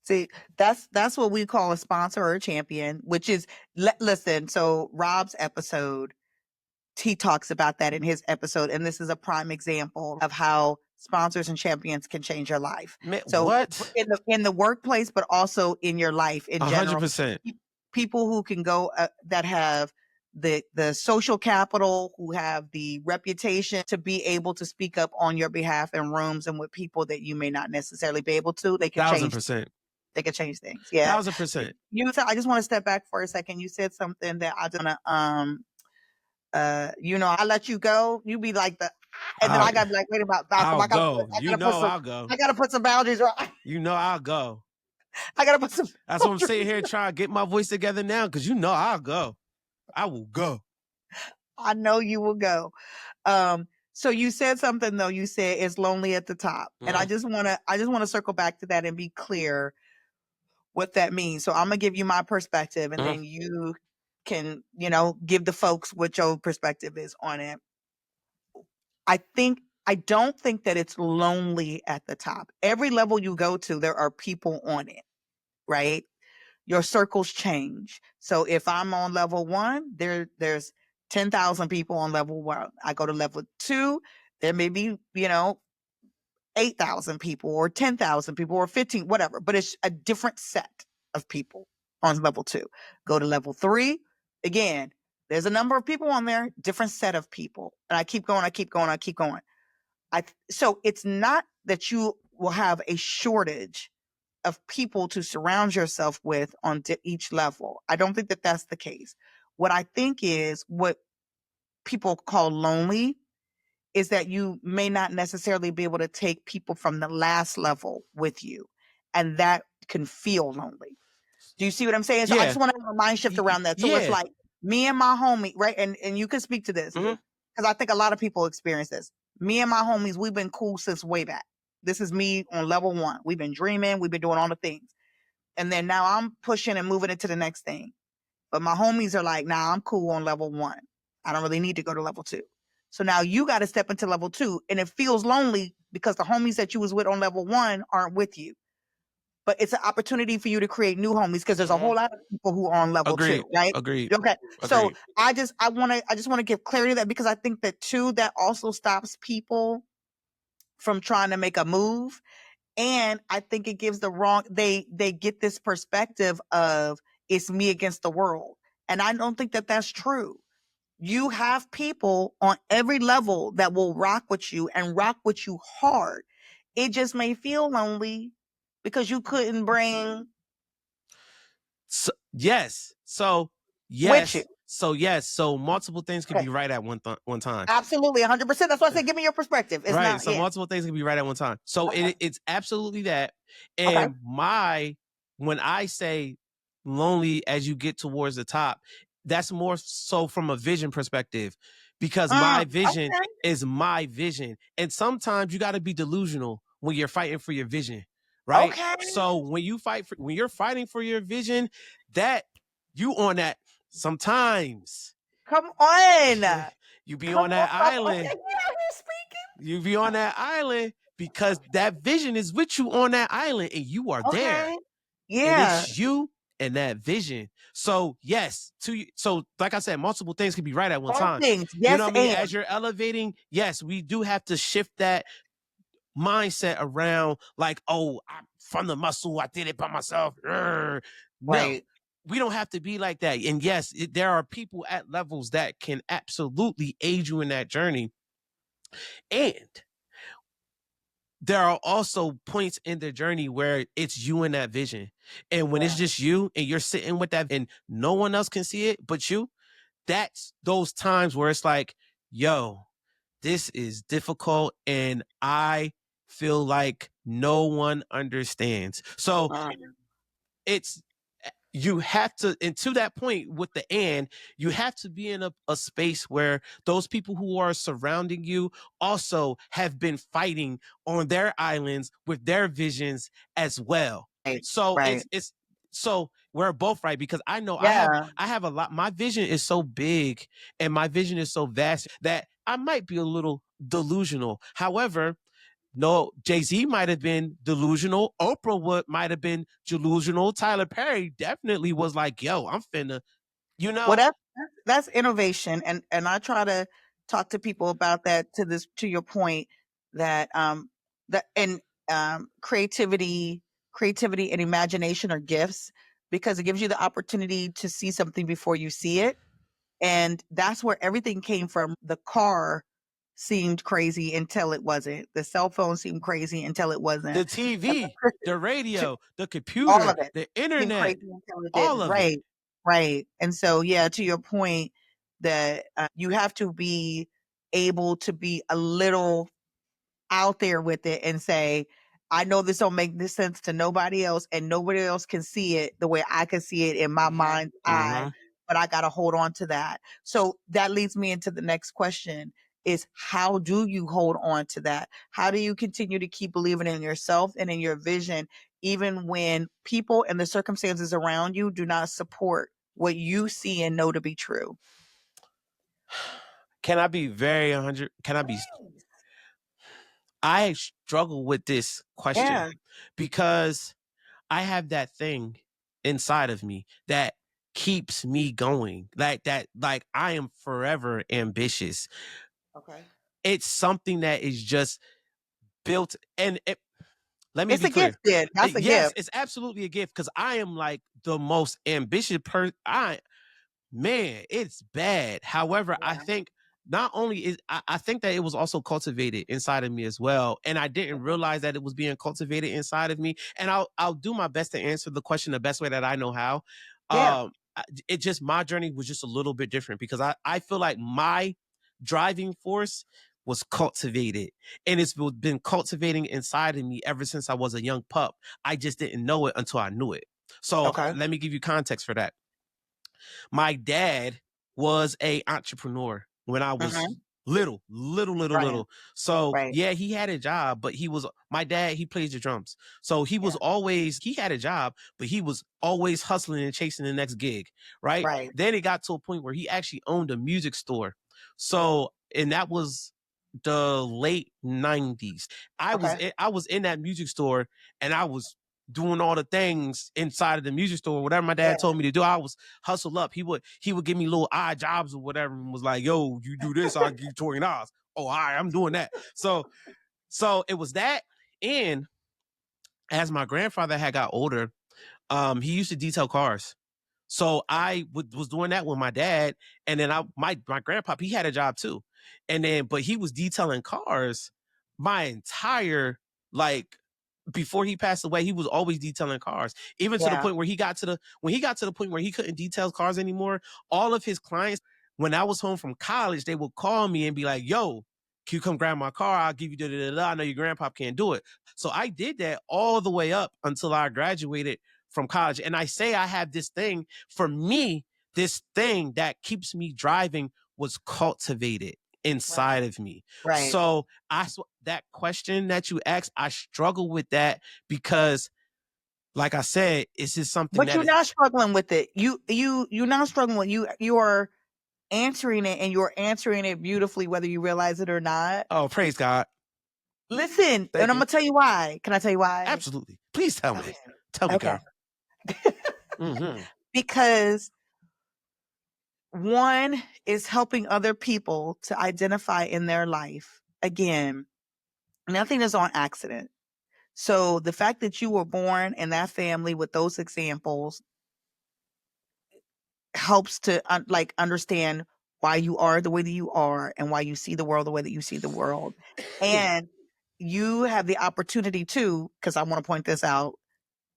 See, that's what we call a sponsor or a champion, which is, listen, so Rob's episode, he talks about that in his episode. And this is a prime example of how sponsors and champions can change your life. Man, so what? In the workplace, but also in your life in general. 100%. People who can go that have the social capital, who have the reputation to be able to speak up on your behalf in rooms and with people that you may not necessarily be able to. They can 1,000%. They can change things. Yeah. 1,000%. I just want to step back for a second. You said something that I just want to I let you go. You be like and then I gotta be like, wait about Malcolm. I'll go. I gotta put some boundaries right. I'll go. I gotta put some. That's what I'm sitting here trying to get my voice together now, because I'll go. I will go. I know you will go. So you said something though. You said it's lonely at the top, and I just want to circle back to that and be clear what that means. So I'm gonna give you my perspective, and then you can give the folks what your perspective is on it. I don't think that it's lonely at the top. Every level you go to, there are people on it, right? Your circles change. So if I'm on level 1, there's 10,000 people on level 1. I go to level 2, there may be, 8,000 people or 10,000 people or 15, whatever, but it's a different set of people on level 2. Go to level 3, again, there's a number of people on there, different set of people. And I keep going. So it's not that you will have a shortage of people to surround yourself with on each level. I don't think that that's the case. What I think is what people call lonely is that you may not necessarily be able to take people from the last level with you. And that can feel lonely. Do you see what I'm saying? So I just want to have a mind shift around that. So it's like me and my homie, right? And you can speak to this because I think a lot of people experience this. Me and my homies, we've been cool since way back. This is me on level 1. We've been dreaming. We've been doing all the things. And then now I'm pushing and moving into the next thing. But my homies are like, nah, I'm cool on level 1. I don't really need to go to level 2. So now you got to step into level 2. And it feels lonely because the homies that you was with on level 1 aren't with you. But it's an opportunity for you to create new homies because there's a whole lot of people who are on level 2, right? Agreed. Okay. So I just want to give clarity to that, because I think that too, that also stops people from trying to make a move. And I think it gives they get this perspective of it's me against the world. And I don't think that that's true. You have people on every level that will rock with you and rock with you hard. It just may feel lonely because you couldn't bring Yes. So With you. yes. So yes. So multiple things could Okay. be right at one time. Absolutely, 100%. That's why I said, give me your perspective. It's Right. not, So yeah. multiple things can be right at one time. So Okay. it's absolutely that. Okay. And when I say lonely as you get towards the top, that's more so from a vision perspective because my vision Okay. is my vision. And sometimes you got to be delusional when you're fighting for your vision. Right. Okay. So when you're fighting for your vision, that you on that sometimes Come on. you be Come on that on. Okay. island. You out here speaking. You be on that island because that vision is with you on that island and you are there. Okay. And Yeah. it's you and that vision. So yes, so like I said, multiple things can be right at one All time. things. You know Yes, what I mean? and As you're elevating, yes, we do have to shift that mindset around like, oh, I'm from the muscle, I did it by myself. No, right. we don't have to be like that. And yes, there are people at levels that can absolutely aid you in that journey. And there are also points in the journey where it's you and that vision. And when it's Yeah. just you and you're sitting with that and no one else can see it but you, that's those times where it's like, yo, this is difficult and I feel like no one understands. So it's you have to, and to that point with you have to be in a space where those people who are surrounding you also have been fighting on their islands with their visions as well. Right. So Right. it's so we're both right because I know Yeah. I have a lot. My vision is so big and my vision is so vast that I might be a little delusional. However, no, Jay-Z might have been delusional. Oprah might have been delusional. Tyler Perry definitely was like, yo, I'm finna, you Well, know? that's innovation, and I try to talk to people about that, to your point that that and creativity and imagination are gifts because it gives you the opportunity to see something before you see it. And that's where everything came from. The car seemed crazy until it wasn't. The cell phone seemed crazy until it wasn't. The TV, the radio, the All computer, of it the seemed internet, crazy until it all didn't. of it. Right. Right. And so, yeah, to your point that you have to be able to be a little out there with it and say, I know this don't make this sense to nobody else, and nobody else can see it the way I can see it in my mind's eye, Mm-hmm. but I got to hold on to that. So that leads me into the next question is how do you hold on to that? How do you continue to keep believing in yourself and in your vision, even when people and the circumstances around you do not support what you see and know to be true? Can I be very 100? I struggle with this question Yeah. because I have that thing inside of me that keeps me going. Like I am forever ambitious. Okay. It's something that is just built and let me It's be a gift, clear. then. That's a Yes, gift. it's absolutely a gift because I am like the most ambitious person. Man, it's bad. However, I Yeah. think not only I think that it was also cultivated inside of me as well. And I didn't realize that it was being cultivated inside of me. And I'll do my best to answer the question the best way that I know how. Yeah. It just my journey was just a little bit different because I feel like my driving force was cultivated and it's been cultivating inside of me ever since I was a young pup. I just didn't know it until I knew it. So Okay. let me give you context for that. My dad was a entrepreneur when I was Mhm. Right. little. So Right. yeah, he had a job, but my dad, he plays the drums. So Yeah. he had a job, but he was always hustling and chasing the next gig. Right. Right. Then it got to a point where he actually owned a music store. Yeah. So, and that was the late 90s. Okay. I was in that music store and I was doing all the things inside of the music store. Whatever my dad Yeah. told me to do, I was hustle up. He would give me little odd jobs or whatever and was like, yo, you do this, I'll give you $20. Oh, all right, I'm doing that. So it was that. And as my grandfather had got older, he used to detail cars. So was doing that with my dad, and then my grandpa, he had a job too, and then but he was detailing cars my entire like before he passed away, he was always detailing cars, even to the point where he got to the point where he couldn't detail cars anymore. All of his clients, when I was home from college, they would call me and be like, yo, can you come grab my car? I'll give you I know your grandpa can't do it. So I did that all the way up until I graduated from college. And I say I have this thing, for me, this thing that keeps me driving was cultivated inside of me. Right. So that question that you asked, I struggle with that because, like I said, it's just something. But you're not struggling with it. You're not struggling with you are answering it, and you're answering it beautifully, whether you realize it or not. Oh, praise God. Listen, and I'm gonna tell you why. Can I tell you why? Absolutely. Please tell me. Tell me, girl. Mm-hmm. Because one is helping other people to identify in their life. Again, nothing is on accident. So the fact that you were born in that family with those examples helps to understand why you are the way that you are and why you see the world the way that you see the world. And you have the opportunity too, because I want to point this out,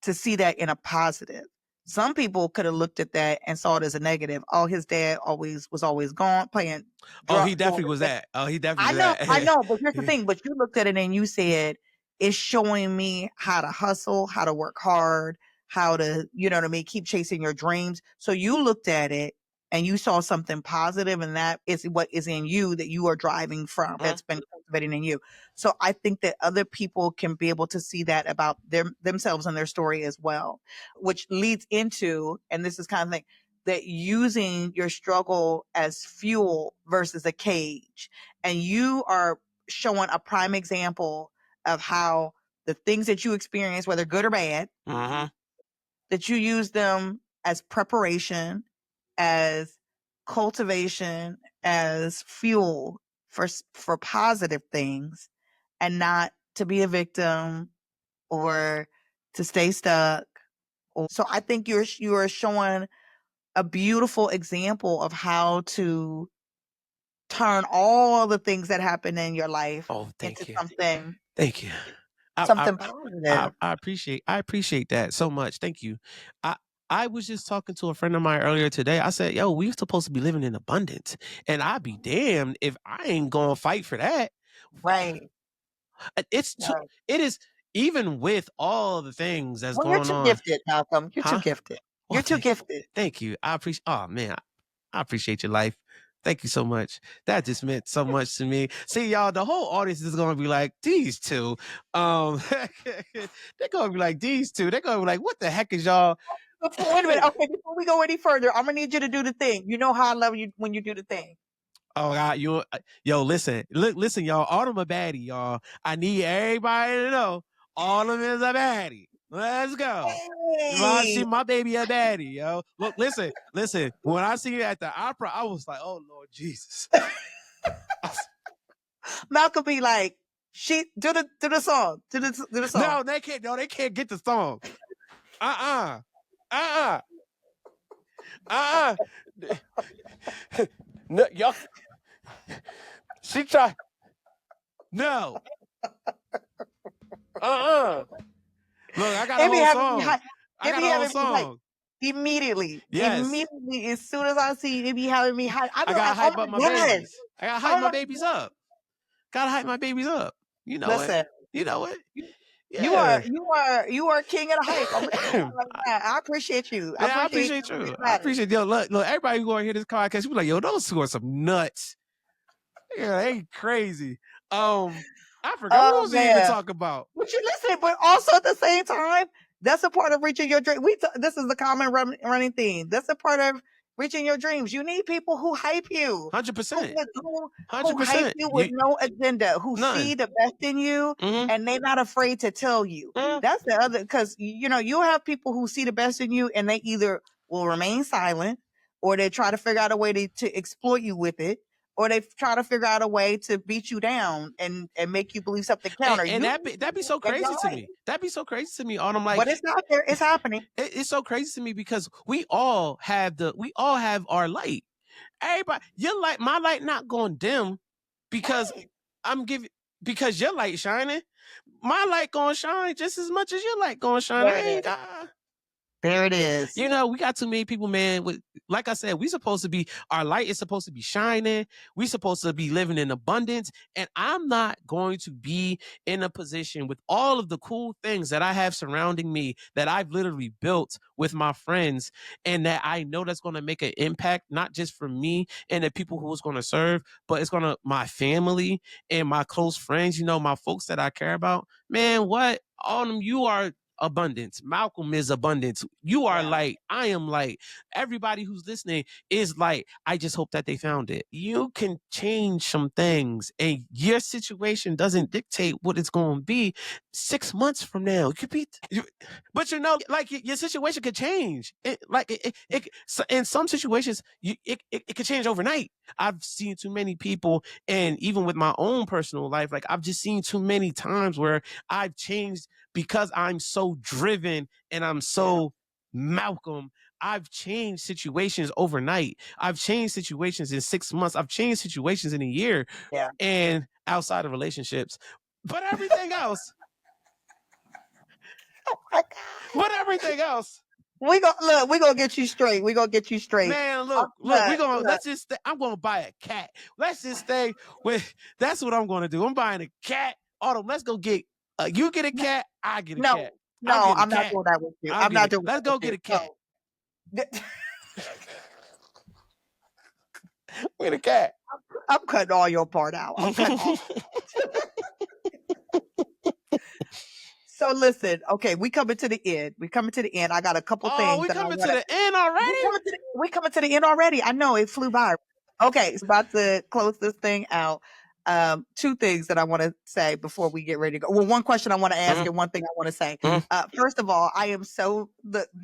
to see that in a positive. Some people could have looked at that and saw it as a negative. Oh, his dad was always gone playing. Oh, he definitely was that. Oh, he definitely was that. I know, but here's the thing. But you looked at it and you said, it's showing me how to hustle, how to work hard, how to, you know what I mean, keep chasing your dreams. So you looked at it and you saw something positive, and that is what is in you that you are driving from, that's been cultivating in you. So I think that other people can be able to see that about themselves and their story as well, which leads into, and this is kind of thing, that using your struggle as fuel versus a cage. And you are showing a prime example of how the things that you experience, whether good or bad, that you use them as preparation, as cultivation, as fuel for positive things, and not to be a victim or to stay stuck. So I think you are showing a beautiful example of how to turn all the things that happen in your life into something. Thank you. Something positive. I appreciate that so much. Thank you. I was just talking to a friend of mine earlier today. I said, yo, we're supposed to be living in abundance. And I'd be damned if I ain't gonna fight for that. Right. It is, even with all the things that's You're going too on. gifted, Malcolm. You're too gifted. You're too gifted. Thank you. I appreciate, oh man, I appreciate your life. Thank you so much. That just meant so much to me. See, y'all, the whole audience is gonna be like, these two. They're gonna be like, these two. They're gonna be like, what the heck is y'all? Wait a minute. Okay, before we go any further, I'm gonna need you to do the thing. You know how I love you when you do the thing. Oh God, listen, y'all. Autumn a baddie, y'all. I need everybody to know Autumn is a baddie. Let's go. I see my baby a baddie, yo. Look, listen. When I see you at the opera, I was like, oh Lord Jesus. Malcolm be like, she do the song. Do the song. No, they can't get the song. No, y'all. She tried. No. Look, I got a whole song. I got a whole song. Immediately. Yes. Immediately, as soon as I see you, it be having me hype. I gotta hype up my babies. I gotta hype my babies up. Gotta hype my babies up. You know it. You know it. Yeah. You are king of the hype. I appreciate you. I appreciate you. I appreciate you. Look, everybody who going to hear this podcast, you be like, yo, those two are some nuts. Yeah, they crazy. I forgot what was we even talking about. But you listen, but also at the same time, that's a part of reaching your dream. This is the common running theme. That's a part of reaching your dreams. You need people who hype you. 100%. Who hype you with no agenda, who see the best in you, and they're not afraid to tell you. That's the other, because you have people who see the best in you, and they either will remain silent, or they try to figure out a way to exploit you with it, or they try to figure out a way to beat you down and make you believe something counter. And that'd be so crazy to me. That'd be so crazy to me. I'm like, but it's not there. It's happening. It's so crazy to me because we all have our light. Everybody, your light, my light, not going dim because because your light shining. my light gonna shine just as much as your light gonna shine. There I it ain't is. got. There it is. You know, we got too many people, man. Like I said, we supposed to be, our light is supposed to be shining. We supposed to be living in abundance. And I'm not going to be in a position with all of the cool things that I have surrounding me that I've literally built with my friends, and that I know that's going to make an impact, not just for me and the people who it's going to serve, but it's going to my family and my close friends, you know, my folks that I care about. Man, what? All of them, you are abundance. Malcolm is abundance. You are light. I am light. Everybody who's listening is light. I just hope that they found it. You can change some things, and your situation doesn't dictate what it's going to be 6 months from now. It could be, but you know, like your situation could change. So in some situations, it could change overnight. I've seen too many people, and even with my own personal life, like I've just seen too many times where I've changed because I'm so driven and I'm so Malcolm. I've changed situations overnight. I've changed situations in 6 months. I've changed situations in a year. And outside of relationships. But everything else. Oh my God. But everything else. We gonna get you straight. We gonna get you straight. Man, look, we're gonna let's just I'm gonna buy a cat. Let's just stay with that's what I'm gonna do. I'm buying a cat. Autumn, let's go get you get a cat, I get a cat. No, I'm not doing that with you. I'm not doing Let's that go with get you. a cat. Get a cat. I'm cutting all your part out. I'm cutting all. So listen, okay, we coming to the end. I got a couple things. Oh, we coming to the end already? We coming to the end already. I know it flew by. Okay, so about to close this thing out. Two things that I want to say before we get ready to go. Well, one question I want to ask and one thing I want to say. First of all, I am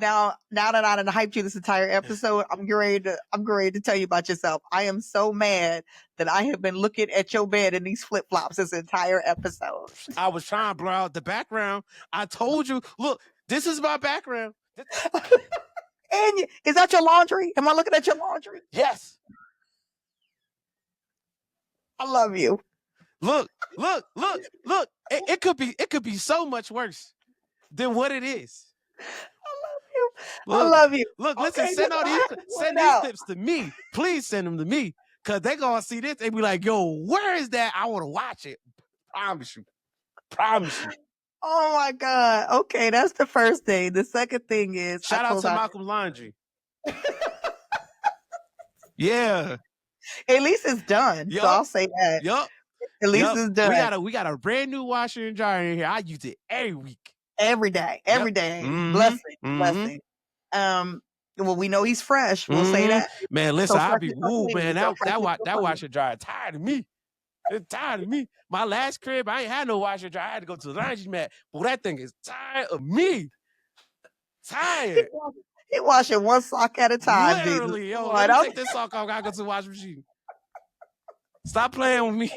now that I done hyped you this entire episode, I'm ready to tell you about yourself. I am so mad that I have been looking at your bed in these flip flops this entire episode. I was trying to blur out the background. I told you, look, this is my background. And is that your laundry? Am I looking at your laundry? Yes. I love you. Look. It could be so much worse than what it is. I love you. Look, listen, Okay, send these clips to me. Please send them to me. Cause they gonna see this and be like, yo, where is that? I wanna watch it. Promise you. Oh my God. Okay, that's the first thing. The second thing is shout out to Malcolm Laundry. Yeah. At least it's done. So I'll say that. Yup. At least it's done. We got a brand new washer and dryer in here. I use it every week. Every day. Mm-hmm. Blessing. Well, we know he's fresh. We'll say that. Man, listen, I'll be man. That washer dryer tired of me. It's tired of me. My last crib, I ain't had no washer dryer. I had to go to the laundromat. But that thing is tired of me. Tired. He washing one sock at a time. Literally, Jesus. Yo, let me take this sock off. I gotta go to the washing machine. Stop playing with me.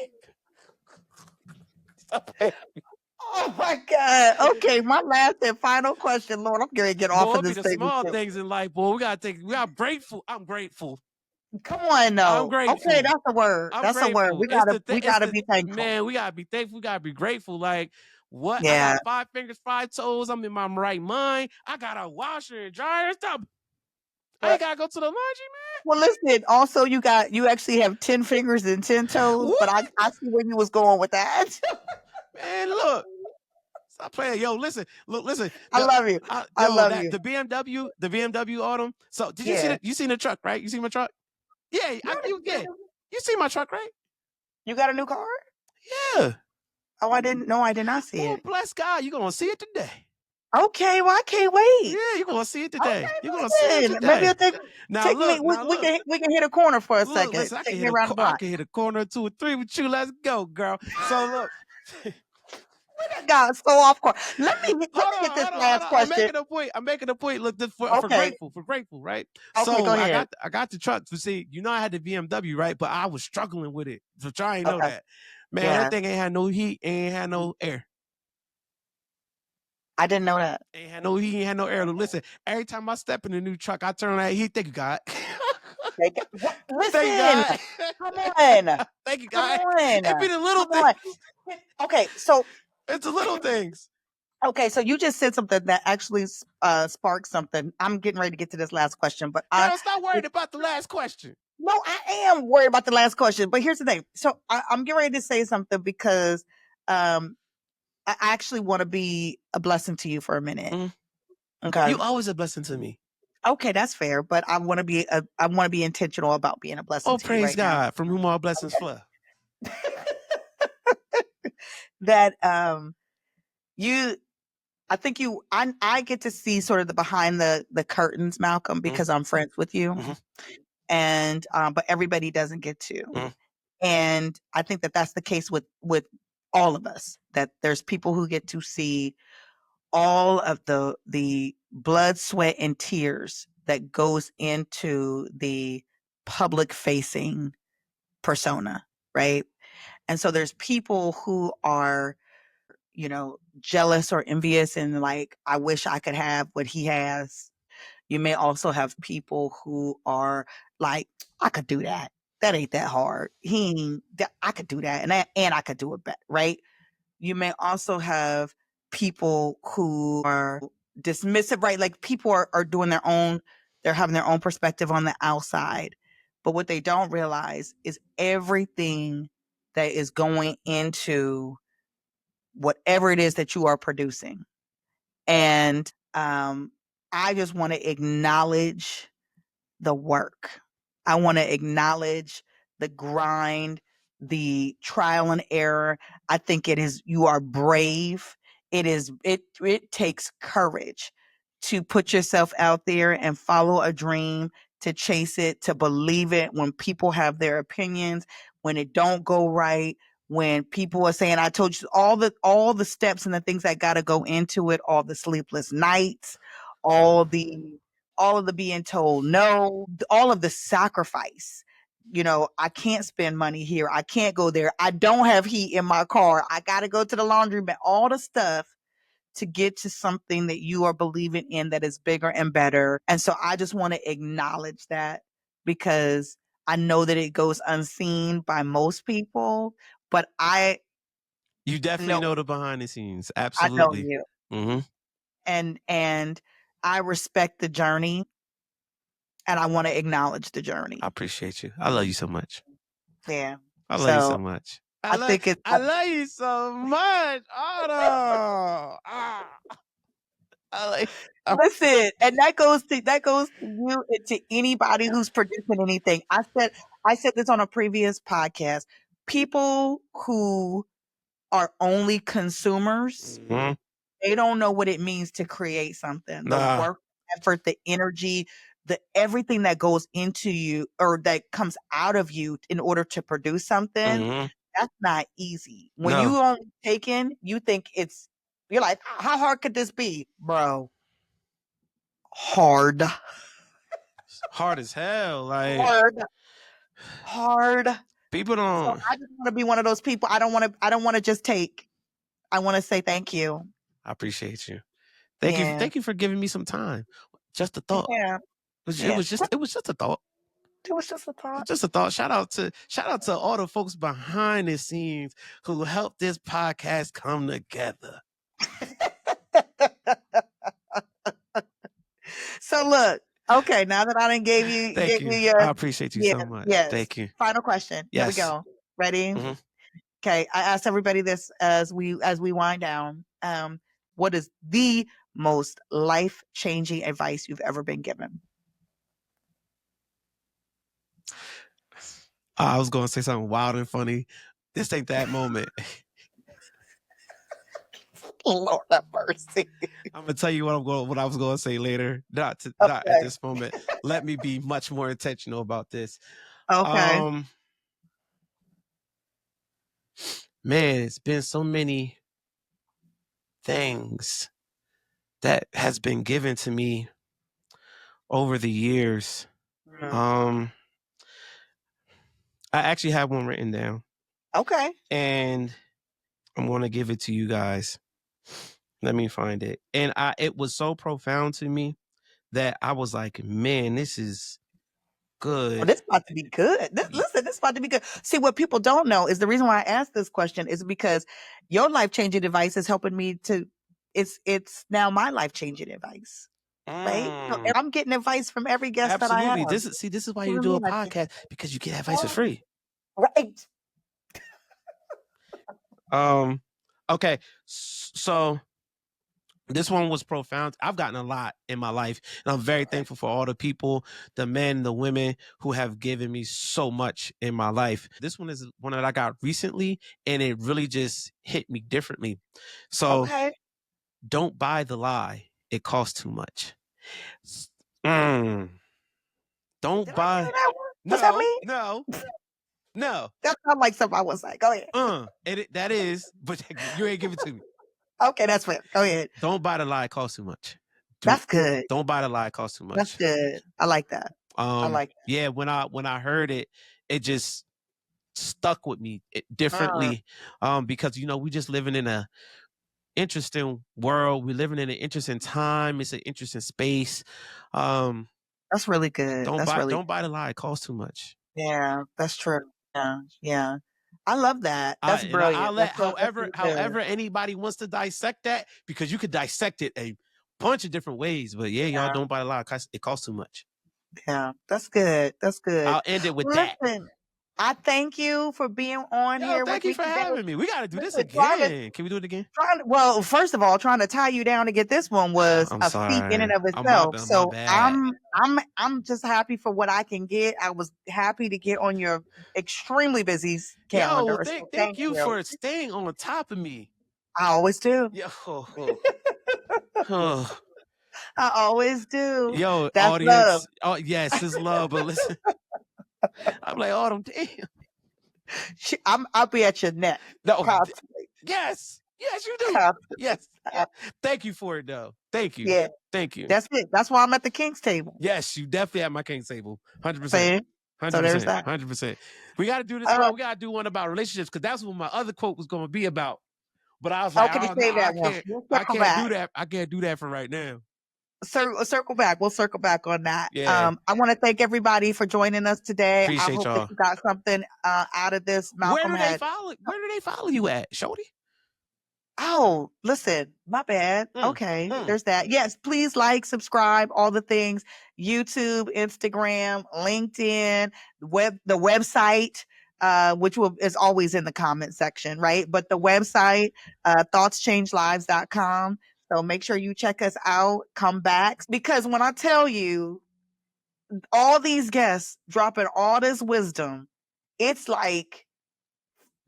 Stop playing with me. Oh my God. Okay, my last and final question, Lord. I'm gonna get off of this the thing. Small things in life, boy. I'm grateful. Come on, no. I'm grateful. Okay, that's a word. That's a word. We gotta be thankful. Man, we gotta be thankful. We gotta be grateful. Like what? Yeah. I got 5 fingers, 5 toes. I'm in my right mind. I got a washer and dryer. Stop. I ain't gotta go to the laundry, man. Well, listen. Also, you actually have 10 fingers and 10 toes. What? But I see where you was going with that. Man, look. Stop playing. Yo, listen. I love you. I love you. The BMW Autumn. So did you see you seen the truck, right? You see my truck? Yeah, you see my truck, right? You got a new car? Yeah. Oh, I did not see it. Bless God, you're gonna see it today. Okay, well, I can't wait. Yeah, you're gonna see it today. Okay, you're gonna see it today. Maybe you'll take me. We can hit a corner for a second. Listen, I can hit a corner 2 or 3 with you. Let's go, girl. So look. God, so off course. Let me get this last question. I'm making a point. Look, for grateful, right? Okay, so go ahead. I got the truck to see. You know, I had the BMW, right? But I was struggling with it. So try and know that, man. That thing ain't had no heat, ain't had no air. I didn't know that. Ain't had no heat, ain't had no air. Listen, every time I step in the new truck, I turn on that heat. Thank you, God. Listen, thank you, God. Come on. Thank you, God. Come on. It be the little thing. Okay, so It's the little things. Okay, so you just said something that actually sparked something. I'm getting ready to get to this last question, but Girl, stop worried about the last question. no, I am worried about the last question. But here's the thing. So I'm getting ready to say something because I actually want to be a blessing to you for a minute. Okay. You always a blessing to me. Okay, that's fair. But I want to be intentional about being a blessing Oh, to you praise right now. God, from whom all blessings flow. That you I think I get to see sort of the behind the curtains, Malcolm, because I'm friends with you. And but everybody doesn't get to. And I think that that's the case with all of us, that there's people who get to see all of the blood, sweat, and tears that goes into the public facing persona, right? And so there's people who are, jealous or envious and like, I wish I could have what he has. You may also have people who are like, I could do that. That ain't that hard. I could do that, and I could do it better, right? You may also have people who are dismissive, right? Like people are doing they're having their own perspective on the outside. But what they don't realize is everything that is going into whatever it is that you are producing. And I just want to acknowledge the work. I want to acknowledge the grind, the trial and error. I think you are brave. It takes courage to put yourself out there and follow a dream, to chase it, to believe it when people have their opinions, when it don't go right, when people are saying, I told you, all the steps and the things that got to go into it, all the sleepless nights, all of the being told no, all of the sacrifice. I can't spend money here. I can't go there. I don't have heat in my car. I got to go to the laundromat. All the stuff to get to something that you are believing in that is bigger and better. And so I just want to acknowledge that, because I know that it goes unseen by most people, but You definitely know the behind the scenes. I know Absolutely. you. Mm-hmm. And I respect the journey, and I want to acknowledge the journey. I appreciate you. I love you so much. Yeah. I love you so much. I think I love you so much. Otto. listen, and that goes to you and to anybody who's producing anything. I said this on a previous podcast. People who are only consumers, they don't know what it means to create something. The work, effort, the energy, the everything that goes into you or that comes out of you in order to produce something. That's not easy. When you only taken, you think you're like, how hard could this be, bro? Hard as hell. Like hard. People So don't. I just want to be one of those people. I don't want to just take. I want to say thank you. I appreciate you. Yeah. Thank you for giving me some time. Just a thought. Yeah. It was just a thought. It was just a thought. Just a thought. Shout out to all the folks behind the scenes who helped this podcast come together. So look, okay, now that I done gave you, I appreciate you so much. Yes. Thank you. Final question. Yes. Here we go. Ready? Okay. I asked everybody this as we wind down. What is the most life-changing advice you've ever been given? I was going to say something wild and funny. This ain't that moment. Lord have mercy. I'm gonna tell you what I was going to say later. Not at this moment. Let me be much more intentional about this. Okay. Man, it's been so many things that has been given to me over the years. I actually have one written down. Okay. And I'm going to give it to you guys. Let me find it. And it was so profound to me that I was like, man, this is good. This about to be good. Listen, this about to be good. See, what people don't know is the reason why I asked this question is because your life-changing advice is helping me to. It's now my life-changing advice, right? So I'm getting advice from every guest that I have. Absolutely. This is why you do a podcast, because you get advice for free. Right. Okay. So this one was profound. I've gotten a lot in my life, and I'm very thankful for all the people, the men, the women who have given me so much in my life. This one is one that I got recently, and it really just hit me differently. So don't buy the lie. It costs too much. Don't Did buy. I do that one? What's that mean? No. That sounds like something I was like. Go ahead. That is, but you ain't give it to me. Okay, that's fair. Go ahead. Don't buy the lie. It costs too much. That's good. Don't buy the lie. It costs too much. That's good. I like that. I like that. Yeah, when I heard it, it just stuck with me differently. Because we just living in a interesting world. We're living in an interesting time. It's an interesting space. That's really good. Don't buy the lie. It costs too much. Yeah, that's true. Yeah. I love that. That's brilliant. I'll let however anybody wants to dissect that, because you could dissect it a bunch of different ways. But y'all don't buy the lie. It costs too much. Yeah, that's good. That's good. I'll end it with that. I thank you for being on here. Thank you for having me. We got to do this again. Can we do it again? Well, first of all, trying to tie you down to get this one was a feat in and of itself. So I'm just happy for what I can get. I was happy to get on your extremely busy calendar. Thank you for staying on top of me. I always do. I always do. Yo, that's audience. Love. Oh, yes, it's love. But listen, I'm like, damn. I'll be at your neck. No, yes, you do. Constantly. Yes. Thank you for it, though. Thank you. Yeah. Thank you. That's it. That's why I'm at the King's table. Yes, you definitely at my King's table. 100%. 100%. So there's that. 100%. We got to do this one. We got to do one about relationships, because that's what my other quote was going to be about. But I was like, can you save that one? I can't do that. I can't do that for right now. Circle back. We'll circle back on that. Yeah. I want to thank everybody for joining us today. Appreciate I hope y'all. that you got something out of this. Malcolm Where do they follow you at, Shorty? Oh, listen, my bad. Okay, there's that. Yes, please like, subscribe, all the things. YouTube, Instagram, LinkedIn, the website, which is always in the comment section, right? But the website, thoughtschangelives.com. So make sure you check us out, come back. Because when I tell you all these guests dropping all this wisdom, it's like,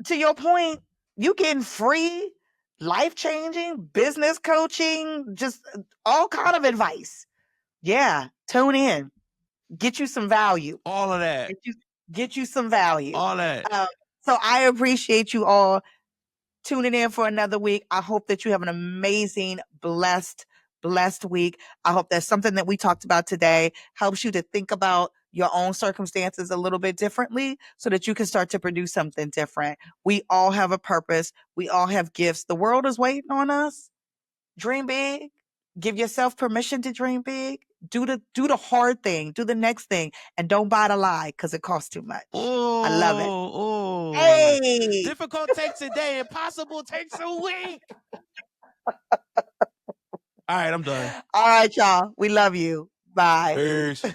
to your point, you getting free, life-changing, business coaching, just all kind of advice. Yeah, tune in. Get you some value. All of that. Get you some value. All that. So I appreciate you all tuning in for another week. I hope that you have an amazing, blessed week. I hope that something that we talked about today helps you to think about your own circumstances a little bit differently, so that you can start to produce something different. We all have a purpose. We all have gifts. The world is waiting on us. Dream big. Give yourself permission to dream big. Do the hard thing. Do the next thing. And don't buy the lie, because it costs too much. I love it. Oh, hey. Difficult takes a day. Impossible takes a week. All right, I'm done. All right, y'all. We love you. Bye. Peace.